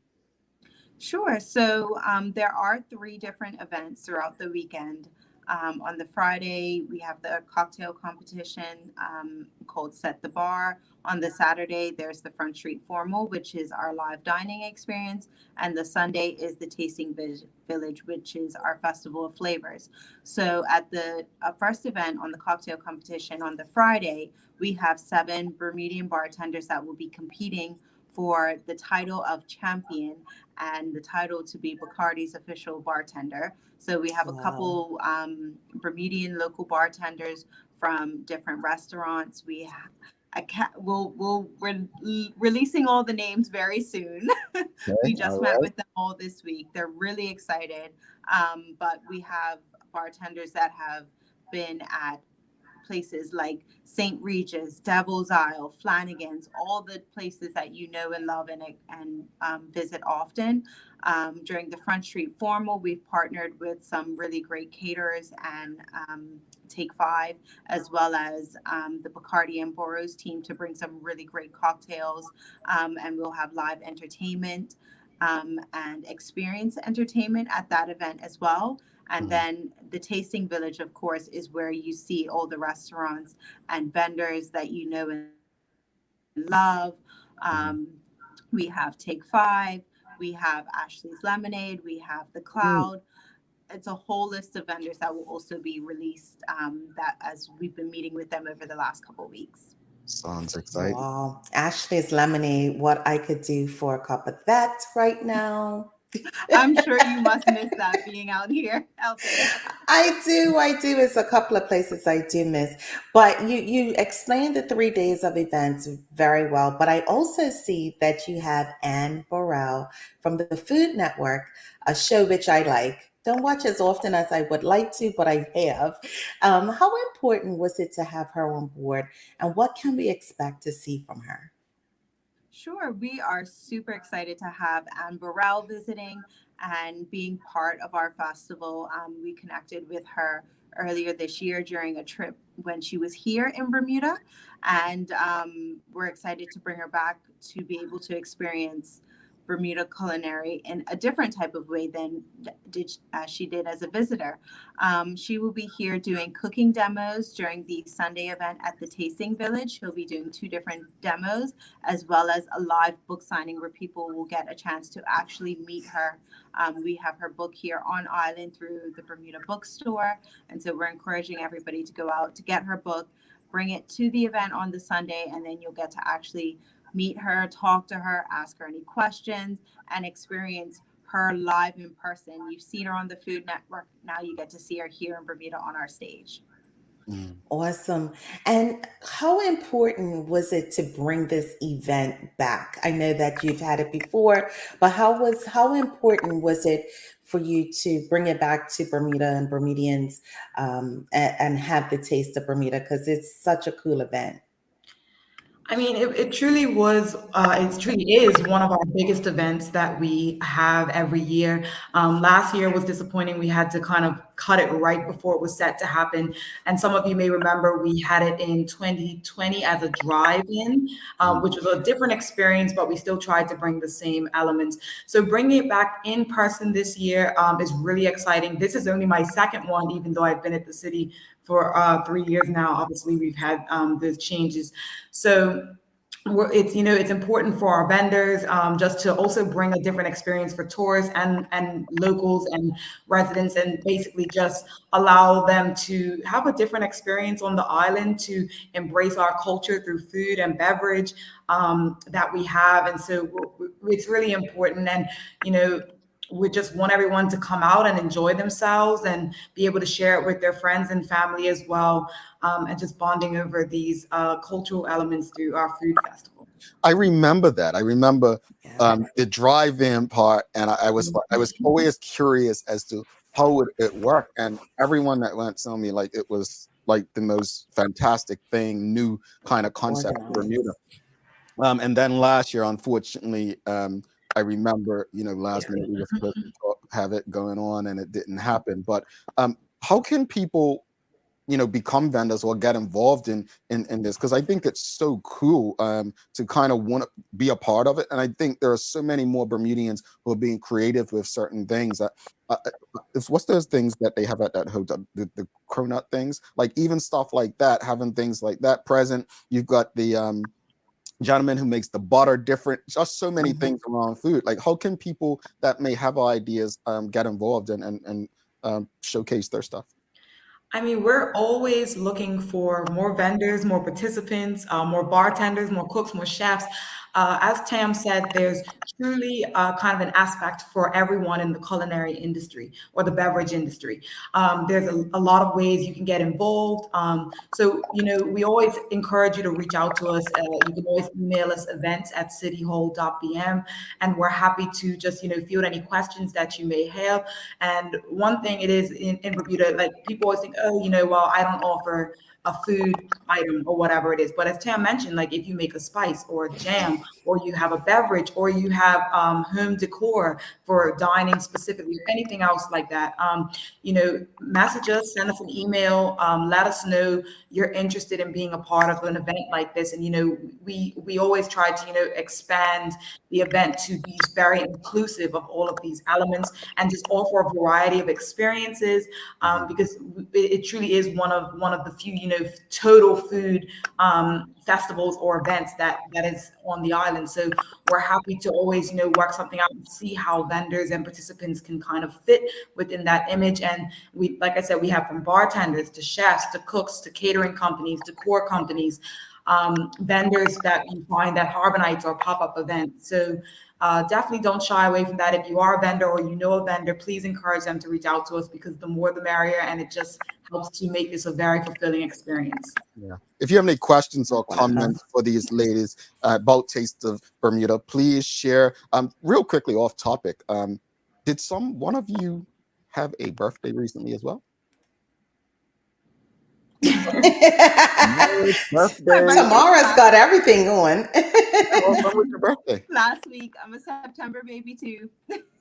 Sure. So there are 3 different events throughout the weekend. On the Friday, we have the cocktail competition called Set the Bar. On the Saturday, there's the Front Street Formal, which is our live dining experience. And the Sunday is the Tasting Village, which is our Festival of Flavors. So at the first event on the cocktail competition on the Friday, we have 7 Bermudian bartenders that will be competing for the title of champion and the title to be Bacardi's official bartender. So we have a couple Bermudian local bartenders from different restaurants. We're releasing all the names very soon. We just met with them all this week. They're really excited. But we have bartenders that have been at places like St. Regis, Devil's Isle, Flanagan's, all the places that you know and love and visit often. During the Front Street Formal, we've partnered with some really great caterers and Take 5, as well as the Bacardi and Boros team to bring some really great cocktails. And we'll have live entertainment and experience entertainment at that event as well. And then the Tasting Village, of course, is where you see all the restaurants and vendors that you know and love. We have Take 5, we have Ashley's Lemonade, we have The Cloud. It's a whole list of vendors that will also be released that as we've been meeting with them over the last couple of weeks. Sounds exciting. Wow. Ashley's Lemonade, what I could do for a cup of that right now. I'm sure you must miss that being out here, out there. I do. It's a couple of places I do miss. But you explained the 3 days of events very well. But I also see that you have Anne Burrell from the Food Network, a show which I like. Don't watch as often as I would like to, but I have. How important was it to have her on board, and what can we expect to see from her? Sure, we are super excited to have Anne Burrell visiting and being part of our festival. We connected with her earlier this year during a trip when she was here in Bermuda, and we're excited to bring her back to be able to experience Bermuda culinary in a different type of way than she did as a visitor. She will be here doing cooking demos during the Sunday event at the Tasting Village. She'll be doing 2 different demos, as well as a live book signing where people will get a chance to actually meet her. We have her book here on island through the Bermuda Bookstore. And so we're encouraging everybody to go out to get her book, bring it to the event on the Sunday, and then you'll get to actually meet her, talk to her, ask her any questions, and experience her live in person. You've seen her on the Food Network. Now you get to see her here in Bermuda on our stage. Awesome. And how important was it to bring this event back? I know that you've had it before, but how important was it for you to bring it back to Bermuda and Bermudians, and have the Taste of Bermuda, because it's such a cool event? I mean, it truly was, it truly is one of our biggest events that we have every year. Last year was disappointing. We had to kind of cut it right before it was set to happen. And some of you may remember we had it in 2020 as a drive-in, which was a different experience, but we still tried to bring the same elements. So bringing it back in person this year is really exciting. This is only my second one, even though I've been at the city for 3 years now. Obviously, we've had those changes. So it's important for our vendors just to also bring a different experience for tourists and locals and residents, and basically just allow them to have a different experience on the island, to embrace our culture through food and beverage that we have. And so it's really important. And we just want everyone to come out and enjoy themselves and be able to share it with their friends and family as well, and just bonding over these cultural elements through our food festival. I remember that. I remember the drive-in part, and I was always curious as to how would it work. And everyone that went told me like it was like the most fantastic thing, new kind of concept for Bermuda. And then last year, unfortunately, I remember, last minute we were supposed to have it going on and it didn't happen. But how can people, become vendors or get involved in this? Because I think it's so cool to kind of want to be a part of it. And I think there are so many more Bermudians who are being creative with certain things. What's those things that they have at that hotel, the cronut things, like even stuff like that, having things like that present. You've got the gentleman who makes the butter different, just so many things around food. Like, how can people that may have ideas get involved and showcase their stuff? I mean, we're always looking for more vendors, more participants, more bartenders, more cooks, more chefs. As Tam said, there's truly kind of an aspect for everyone in the culinary industry or the beverage industry. There's a lot of ways you can get involved. So, we always encourage you to reach out to us. You can always email us events@cityhall.bm, and we're happy to just, field any questions that you may have. And one thing it is in Bermuda, like people always think, oh, well, I don't offer a food item or whatever it is. But as Tam mentioned, like if you make a spice or a jam, or you have a beverage, or you have home decor for dining specifically, or anything else like that, message us, send us an email, let us know you're interested in being a part of an event like this. And, we always try to, expand the event to be very inclusive of all of these elements and just offer a variety of experiences, because it truly is one of the few, total food festivals or events that is on the island. So we're happy to always, work something out and see how vendors and participants can kind of fit within that image. And we, like I said, we have from bartenders to chefs to cooks to catering companies, decor companies, vendors that you find at Harbor Nights or pop-up events. So definitely don't shy away from that. If you are a vendor or you know a vendor, please encourage them to reach out to us, because the more the merrier, and it just helps to make this a very fulfilling experience. Yeah. If you have any questions or comments for these ladies about Taste of Bermuda, please share. Real quickly off topic, did one of you have a birthday recently as well? Tamara's got everything going. When was your birthday? Last week. I'm a September baby too.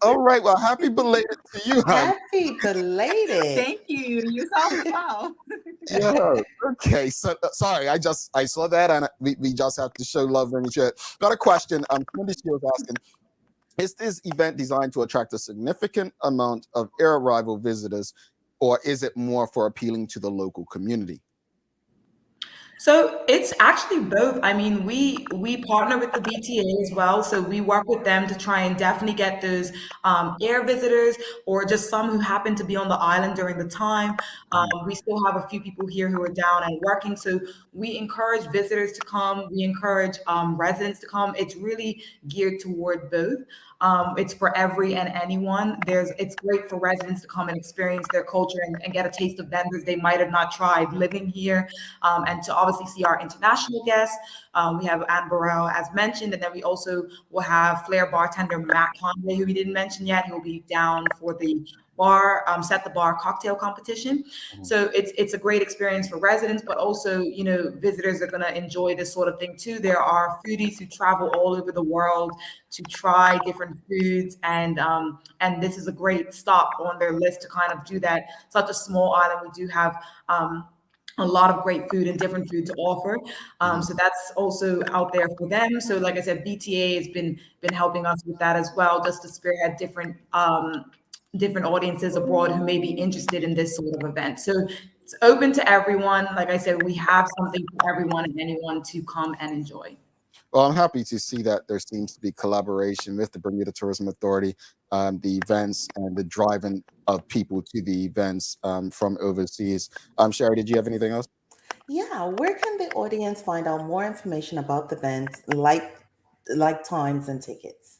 All right. Well, happy belated to you, hon. Happy belated. Thank you. Yourself as well. Yeah. Okay. So sorry, I saw that, and we just have to show love when we share it. Got a question. Cindy was asking, is this event designed to attract a significant amount of air arrival visitors, or is it more for appealing to the local community? So it's actually both. I mean, we partner with the BTA as well, so we work with them to try and definitely get those air visitors, or just some who happen to be on the island during the time. We still have a few people here who are down and working, so we encourage visitors to come. We encourage residents to come. It's really geared toward both. It's for every and anyone. It's great for residents to come and experience their culture and get a taste of vendors they might have not tried living here, and to obviously see our international guests. We have Anne Burrell, as mentioned, and then we also will have flair bartender Matt Conway, who we didn't mention yet. He'll be down for the set the bar cocktail competition. So it's a great experience for residents, but also, visitors are going to enjoy this sort of thing too. There are foodies who travel all over the world to try different foods, and this is a great stop on their list to kind of do that. Such a small island, we do have a lot of great food and different food to offer. So that's also out there for them. So like I said, BTA has been helping us with that as well, just to spearhead different audiences abroad who may be interested in this sort of event. So it's open to everyone. Like I said, we have something for everyone and anyone to come and enjoy. Well, I'm happy to see that there seems to be collaboration with the Bermuda Tourism Authority, the events, and the driving of people to the events from overseas. Sherry, did you have anything else? Yeah, where can the audience find out more information about the events, like times and tickets?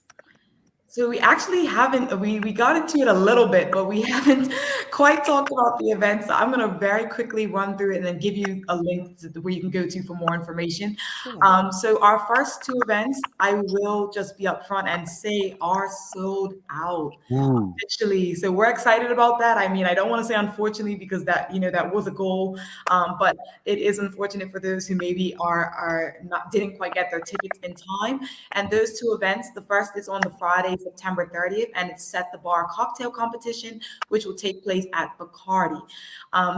So we actually haven't, we got into it a little bit, but we haven't quite talked about the event. So I'm going to very quickly run through it and then give you a link where you can go to for more information. So our first two events, I will just be upfront and say, are sold out. Literally. So we're excited about that. I mean, I don't want to say unfortunately, because that was a goal, but it is unfortunate for those who maybe didn't quite get their tickets in time. And those two events, the first is on the Friday, September 30th, and it's Set the Bar cocktail competition, which will take place at Bacardi.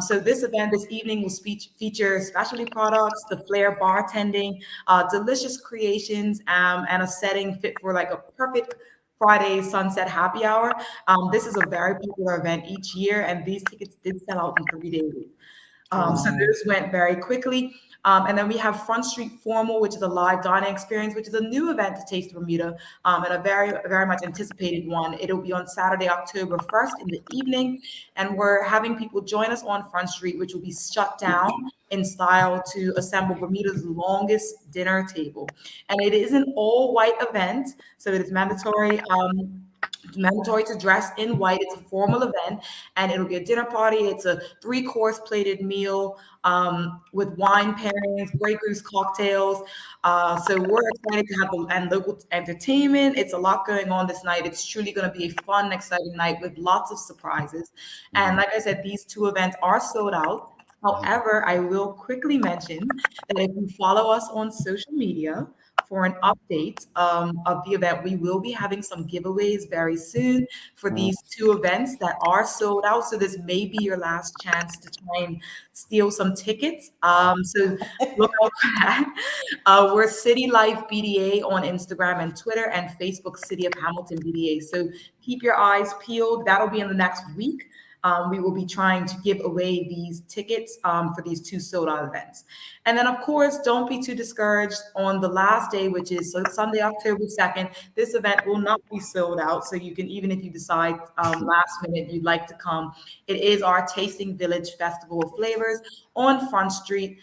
So this event this evening will feature specialty products, the flair bartending, delicious creations, and a setting fit for like a perfect Friday sunset happy hour. This is a very popular event each year, and these tickets did sell out in 3 days. So those went very quickly. And then we have Front Street Formal, which is a live dining experience, which is a new event to Taste of Bermuda, and a very, very much anticipated one. It'll be on Saturday, October 1st in the evening, and we're having people join us on Front Street, which will be shut down in style to assemble Bermuda's longest dinner table. And it is an all-white event, so it is mandatory to dress in white. It's a formal event, and it'll be a dinner party. It's a 3-course plated meal with wine pairings, Grey Goose cocktails. So we're excited to have local entertainment. It's a lot going on this night. It's truly going to be a fun, exciting night with lots of surprises. And like I said, these two events are sold out. However, I will quickly mention that if you follow us on social media for an update of the event, we will be having some giveaways very soon for these two events that are sold out. So this may be your last chance to try and steal some tickets. So look out for that. We're City Life BDA on Instagram and Twitter, and Facebook City of Hamilton BDA. So keep your eyes peeled. That'll be in the next week. We will be trying to give away these tickets for these two sold out events. And then, of course, don't be too discouraged on the last day, which is Sunday, October 2nd. This event will not be sold out. So you can, even if you decide last minute you'd like to come, it is our Tasting Village Festival of Flavors on Front Street,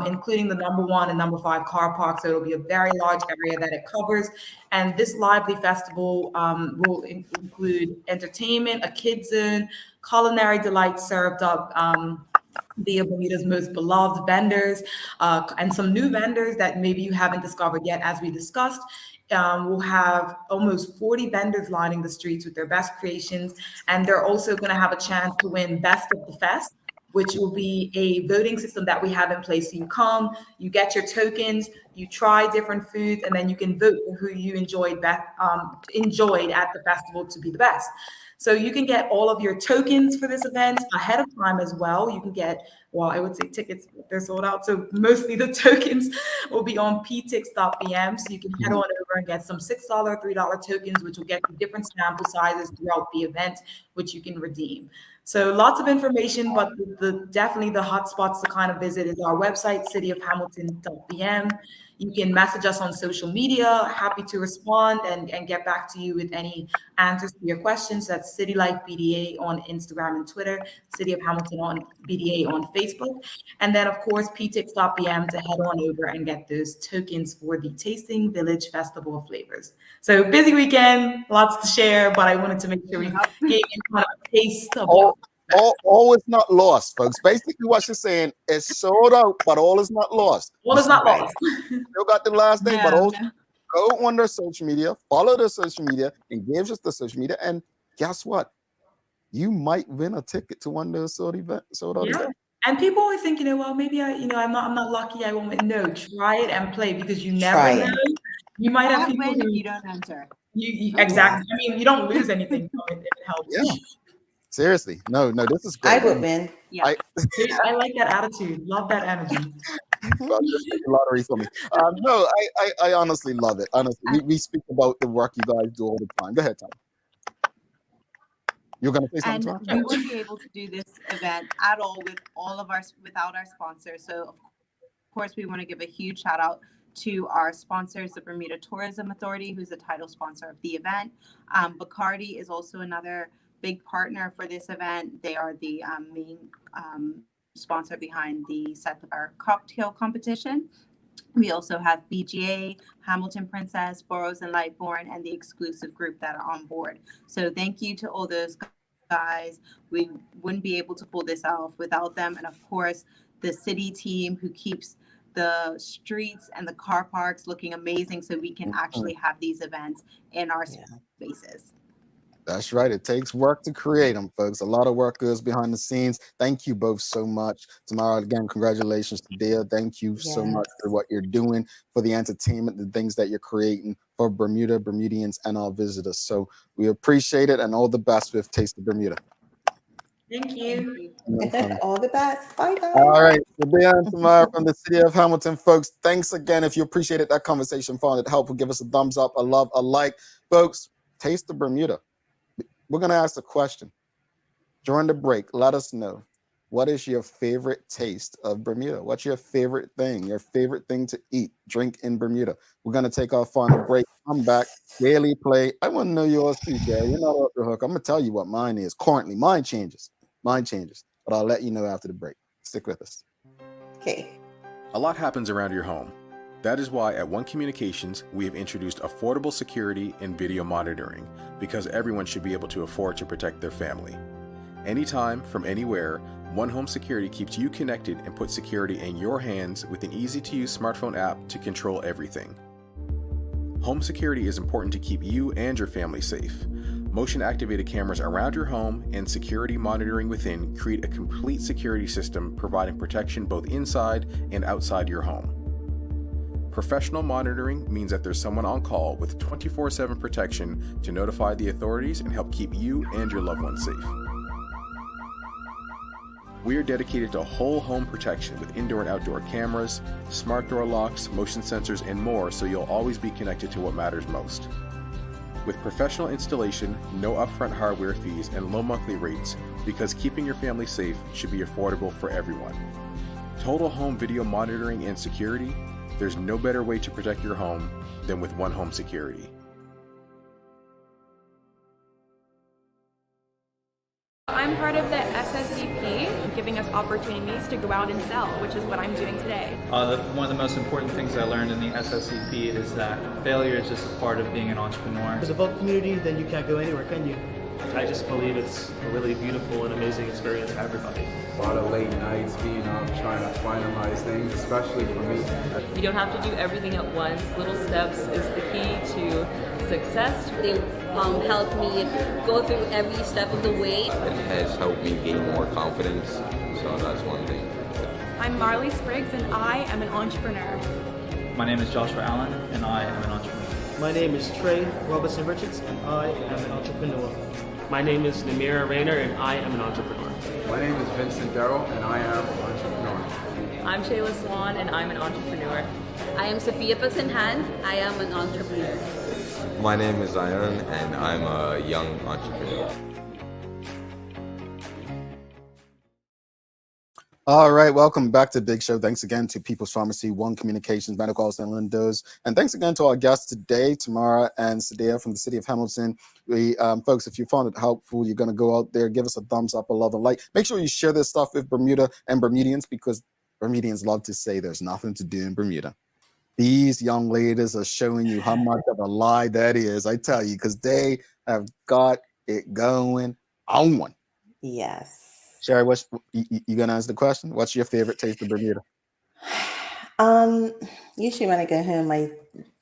including the number 1 and number 5 car park. So it'll be a very large area that it covers. And this lively festival will include entertainment, a kids zone, culinary delights served up via Bermuda's most beloved vendors, and some new vendors that maybe you haven't discovered yet, as we discussed. We'll have almost 40 vendors lining the streets with their best creations, and they're also going to have a chance to win Best of the Fest, which will be a voting system that we have in place. So you come, you get your tokens, you try different foods, and then you can vote for who you enjoyed at the festival to be the best. So you can get all of your tokens for this event ahead of time as well. You can get, well, I would say tickets, they're sold out. So mostly the tokens will be on ptix.bm. So you can head on over and get some $6, $3 tokens, which will get you different sample sizes throughout the event, which you can redeem. So lots of information, but definitely the hot spots to kind of visit is our website, cityofhamilton.bm. You can message us on social media. Happy to respond and get back to you with any answers to your questions. That's City Life BDA on Instagram and Twitter, City of Hamilton on BDA on Facebook. And then, of course, ptix.bm to head on over and get those tokens for the Tasting Village Festival of Flavors. So busy weekend, lots to share, but I wanted to make sure we gave you kind of a taste of all is not lost, folks. Basically, what she's saying is sold out, but all is not lost. All is not lost. Still got the last thing, but all, go on their social media, follow their social media, engage with the social media, and guess what? You might win a ticket to one of those sold out events. And people always think, well, maybe I'm not lucky. I won't win. No, try it and play, because you never know. You might have people win if you don't enter. Exactly. I mean, you don't lose anything from it. It helps. Yeah. Seriously, no, this is great. I would win. Yeah, I like that attitude. Love that energy. Well, just take a lottery for me. No, I honestly love it. Honestly, we speak about the work you guys do all the time. Go ahead, Tom. You're gonna say something. And we wouldn't be able to do this event at all without our sponsors. So of course, we want to give a huge shout out to our sponsors, the Bermuda Tourism Authority, who's the title sponsor of the event. Bacardi is also another big partner for this event. They are the main sponsor behind the Set the Bar cocktail competition. We also have BGA, Hamilton Princess, Burroughs and Lightbourne, and the exclusive group that are on board. So thank you to all those guys. We wouldn't be able to pull this off without them. And of course, the city team who keeps the streets and the car parks looking amazing so we can actually have these events in our spaces. That's right. It takes work to create them, folks. A lot of work goes behind the scenes. Thank you both so much. Tamara, again, congratulations to Dill. Thank you so much for what you're doing, for the entertainment, the things that you're creating for Bermuda, Bermudians, and our visitors. So we appreciate it, and all the best with Taste of Bermuda. Thank you. All the best. Bye, guys. All right. Sideya and Tamara from the City of Hamilton, folks. Thanks again. If you appreciated that conversation, found it helpful, give us a thumbs up, a love, a like. Folks, Taste of Bermuda. We're going to ask a question. During the break, let us know, what is your favorite taste of Bermuda? What's your favorite thing to eat, drink in Bermuda? We're going to take our final break. Come back, daily play. I want to know yours too, Gary. You're not off the hook. I'm going to tell you what mine is. Currently, mine changes. But I'll let you know after the break. Stick with us. Okay. A lot happens around your home. That is why at One Communications, we have introduced affordable security and video monitoring, because everyone should be able to afford to protect their family. Anytime, from anywhere, One Home Security keeps you connected and puts security in your hands with an easy-to-use smartphone app to control everything. Home security is important to keep you and your family safe. Motion-activated cameras around your home and security monitoring within create a complete security system providing protection both inside and outside your home. Professional monitoring means that there's someone on call with 24/7 protection to notify the authorities and help keep you and your loved ones safe. We are dedicated to whole home protection with indoor and outdoor cameras, smart door locks, motion sensors, and more, so you'll always be connected to what matters most. With professional installation, no upfront hardware fees, and low monthly rates, because keeping your family safe should be affordable for everyone. Total home video monitoring and security. There's no better way to protect your home than with One Home Security. I'm I'm part of the SSCP, giving us opportunities to go out and sell, which is what I'm doing today. One of the most important things I learned in the SSCP is that failure is just a part of being an entrepreneur. As a vote community, then you can't go anywhere, can you? I just believe it's a really beautiful and amazing experience for everybody. A lot of late nights being up trying to finalize things, especially for me. You don't have to do everything at once. Little steps is the key to success. They helped me go through every step of the way. It has helped me gain more confidence, so that's one thing. I'm Marley Spriggs and I am an entrepreneur. My name is Joshua Allen and I am an entrepreneur. My name is Trey Robertson Richards and I am an entrepreneur. My name is Namira Rayner and I am an entrepreneur. My name is Vincent Darrell and I am an entrepreneur. I'm Shayla Swan and I'm an entrepreneur. I am Sophia Pasinhan. I am an entrepreneur. My name is Zion and I'm a young entrepreneur. All right, welcome back to Big Show. Thanks again to People's Pharmacy, One Communications, Medical House and Lindos. And thanks again to our guests today, Tamara and Sideya from the city of Hamilton. We, folks, if you found it helpful, you're going to go out there, give us a thumbs up, a love, and like. Make sure you share this stuff with Bermuda and Bermudians because Bermudians love to say there's nothing to do in Bermuda. These young ladies are showing you how much of a lie that is, I tell you, because they have got it going on. Yes. Sherry, what's you gonna answer the question? What's your favorite taste of Bermuda? Usually when I go home, I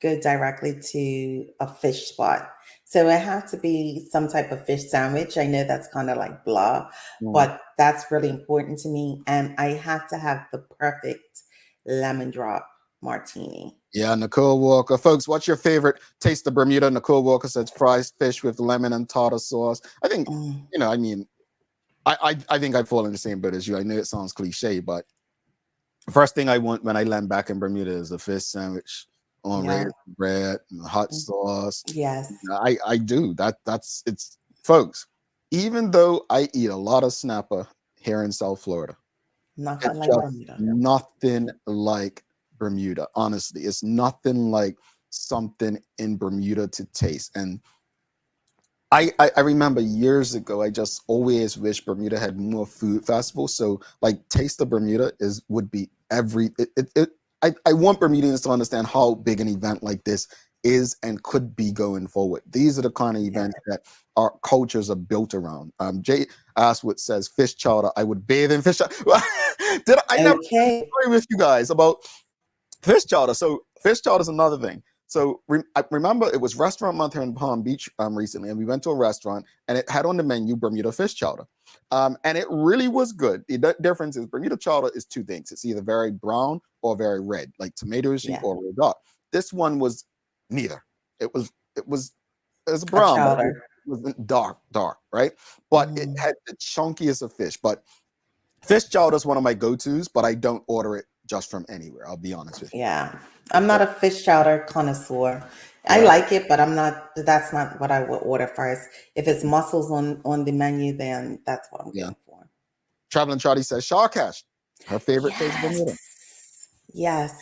go directly to a fish spot. So it has to be some type of fish sandwich. I know that's kind of like blah, but that's really important to me. And I have to have the perfect lemon drop martini. Yeah, Nicole Walker. Folks, what's your favorite taste of Bermuda? Nicole Walker says fried fish with lemon and tartar sauce. I think, I think I fall in the same boat as you. I know it sounds cliche, but the first thing I want when I land back in Bermuda is a fish sandwich on red bread, hot sauce. Yes. I do. That's it's folks, even though I eat a lot of snapper here in South Florida, nothing like Bermuda. Nothing like Bermuda. Honestly, it's nothing like something in Bermuda to taste. And I remember years ago, I just always wish Bermuda had more food festivals. So like Taste of Bermuda would be I want Bermudians to understand how big an event like this is and could be going forward. These are the kind of events that our cultures are built around. Jay Aswood says fish chowder. I would bathe in fish chowder. Never agree with you guys about fish chowder. So fish chowder is another thing. So I remember it was restaurant month here in Palm Beach recently, and we went to a restaurant and it had on the menu Bermuda fish chowder. And it really was good. The difference is Bermuda chowder is two things. It's either very brown or very red, like tomatoey or red dark. This one was neither. It was brown, but it was dark, right? But it had the chunkiest of fish. But fish chowder is one of my go-tos, but I don't order it just from anywhere. I'll be honest with you. Yeah. I'm not a fish chowder connoisseur. I like it, but that's not what I would order first. If it's mussels on the menu, then that's what I'm going for. Traveling Trotty says Shawcash, her favorite taste of Bermuda. Yes.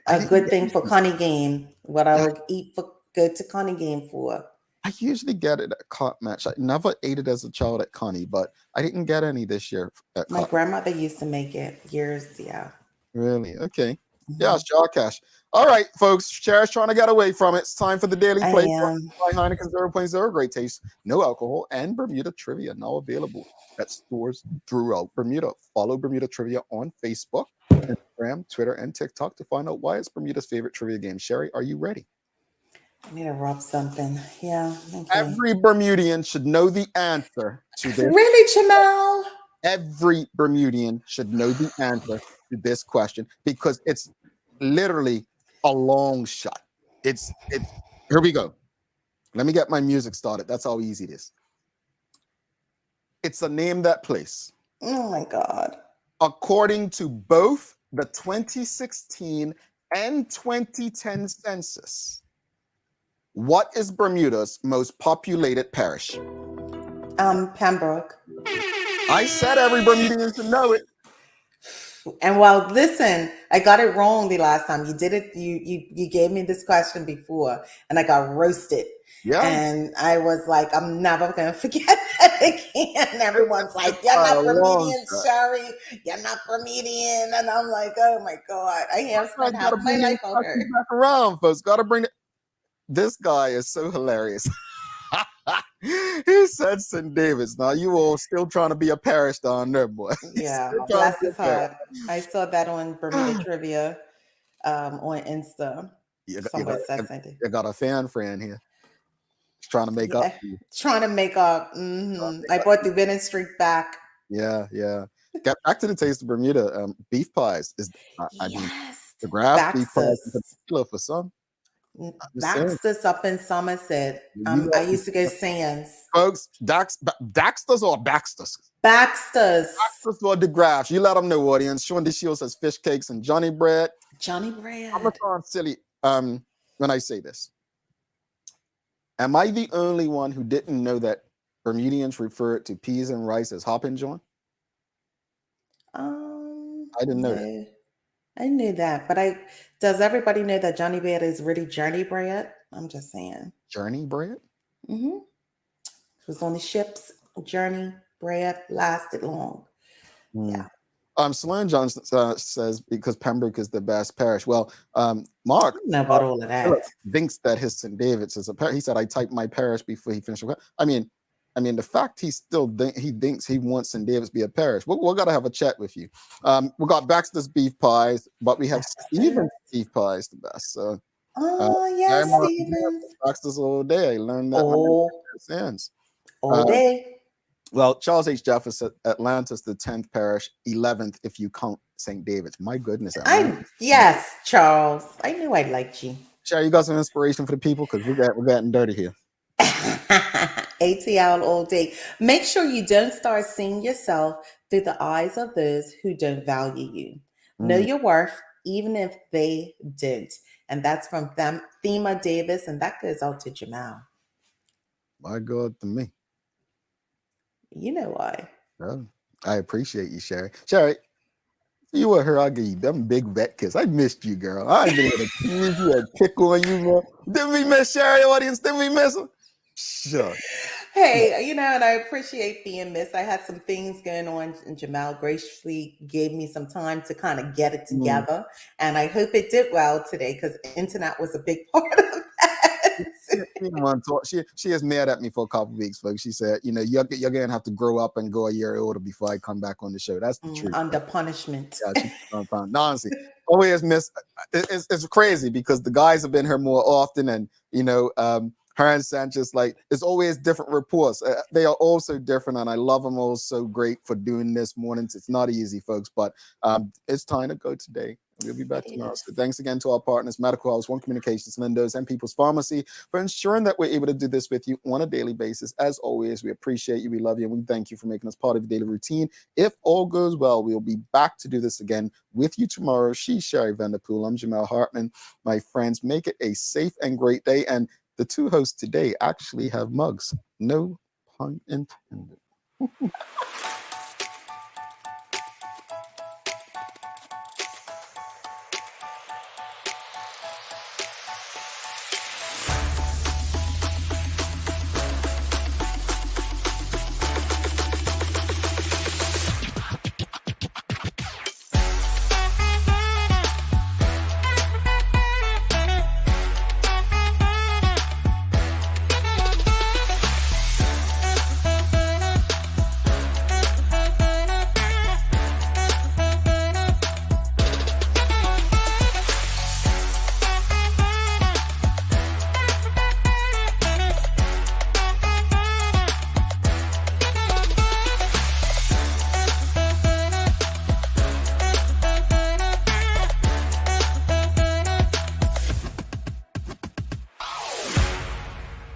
A good thing for Connie game. What I would go to Connie game for. I usually get it at Cot Match. I never ate it as a child at Connie, but I didn't get any this year. My grandmother used to make it years, Really? Okay. Yeah, Shawcash. All right, folks. Cher's trying to get away from it. It's time for the Daily Play. By Heineken 0.0, great taste, no alcohol, and Bermuda Trivia now available at stores throughout Bermuda. Follow Bermuda Trivia on Facebook, Instagram, Twitter, and TikTok to find out why it's Bermuda's favorite trivia game. Sherry, are you ready? I need to rub something. Yeah. Okay. Every Bermudian should know the answer to this. Really, Jamal? Every Bermudian should know the answer to this question because it's literally a long shot. It's here we go. Let me get my music started. That's how easy it is. It's a name that place. Oh my God. According to both the 2016 and 2010 census, what is Bermuda's most populated parish? Pembroke. I said every Bermudian should know it. And well, listen, I got it wrong the last time. You did it. You gave me this question before, and I got roasted. Yeah. And I was like, I'm never gonna forget that again. Everyone's like, "You're not Bermudian, Sherry. You're not Bermudian," and I'm like, "Oh my god, I have spent half my life out here." Back around, folks. Got to bring it. This guy is so hilarious. He said St. David's. Now you all still trying to be a parish down there, boy. Yeah, bless his heart. I saw that on Bermuda Trivia on Insta. You got a fan friend here. He's trying to make up. Trying to make up. I brought the winning streak back. Yeah. Get back to the Taste of Bermuda. Beef pies is, I mean, the Graff beef pies in particular for some. Daxter's up in Somerset. I used to go Sands. Folks, Daxter's or Baxter's? Baxter's or the Graffs. You let them know, audience. Sean DeShields says fish cakes and Johnny bread. Johnny bread. I'm gonna sound silly when I say this. Am I the only one who didn't know that Bermudians refer to peas and rice as hoppin' John? I didn't know that. I knew that, but does everybody know that Johnny bread is really journey bread? I'm just saying. Journey bread? Mm-hmm. It was on the ships. Journey bread lasted long. Yeah. Sloan Johnson says because Pembroke is the best parish. Well, Mark know about all of that. Thinks that his St. David's is a parish. He said I typed my parish before he finished. I mean, the fact he thinks he wants St. David's to be a parish. We're gonna have a chat with you. We got Baxter's beef pies, but we have Stephen's beef pies the best. So, yes, Stephen's. Baxter's all day. I learned that. All day. Well, Charles H. Jeffers said Atlantis, the 10th parish, 11th if you count St. David's. My goodness. Yes, Charles. I knew I liked you. Sherry, you got some inspiration for the people? Because we're getting dirty here. ATL all day. Make sure you don't start seeing yourself through the eyes of those who don't value you. Know your worth, even if they don't. And that's from Thema Davis, and that goes out to Jamal. My God, to me. You know why. Oh, I appreciate you, Sherry. Sherry, you were here. I'll give you them big vet kiss. I missed you, girl. I ain't been able to tease you and pick on you, man. Didn't we miss Sherry, audience? Didn't we miss her? Sure. Hey, and I appreciate being missed. I had some things going on, and Jamal graciously gave me some time to kind of get it together. And I hope it did well today because internet was a big part of that. She is mad at me for a couple of weeks, folks. She said, you're going to have to grow up and go a year older before I come back on the show. That's the truth. Under punishment. Yeah, no, honestly. Always miss. It's crazy because the guys have been here more often, and her and Sanchez, it's always different reports. They are all so different, and I love them all so great for doing this mornings. It's not easy, folks, but it's time to go today. We'll be back tomorrow. So thanks again to our partners, Medical House, One Communications, Lindos, and People's Pharmacy for ensuring that we're able to do this with you on a daily basis. As always, we appreciate you, we love you, and we thank you for making us part of your daily routine. If all goes well, we'll be back to do this again with you tomorrow. She's Sherry Vanderpool. I'm Jamal Hartman. My friends, make it a safe and great day. And the two hosts today actually have mugs. No pun intended.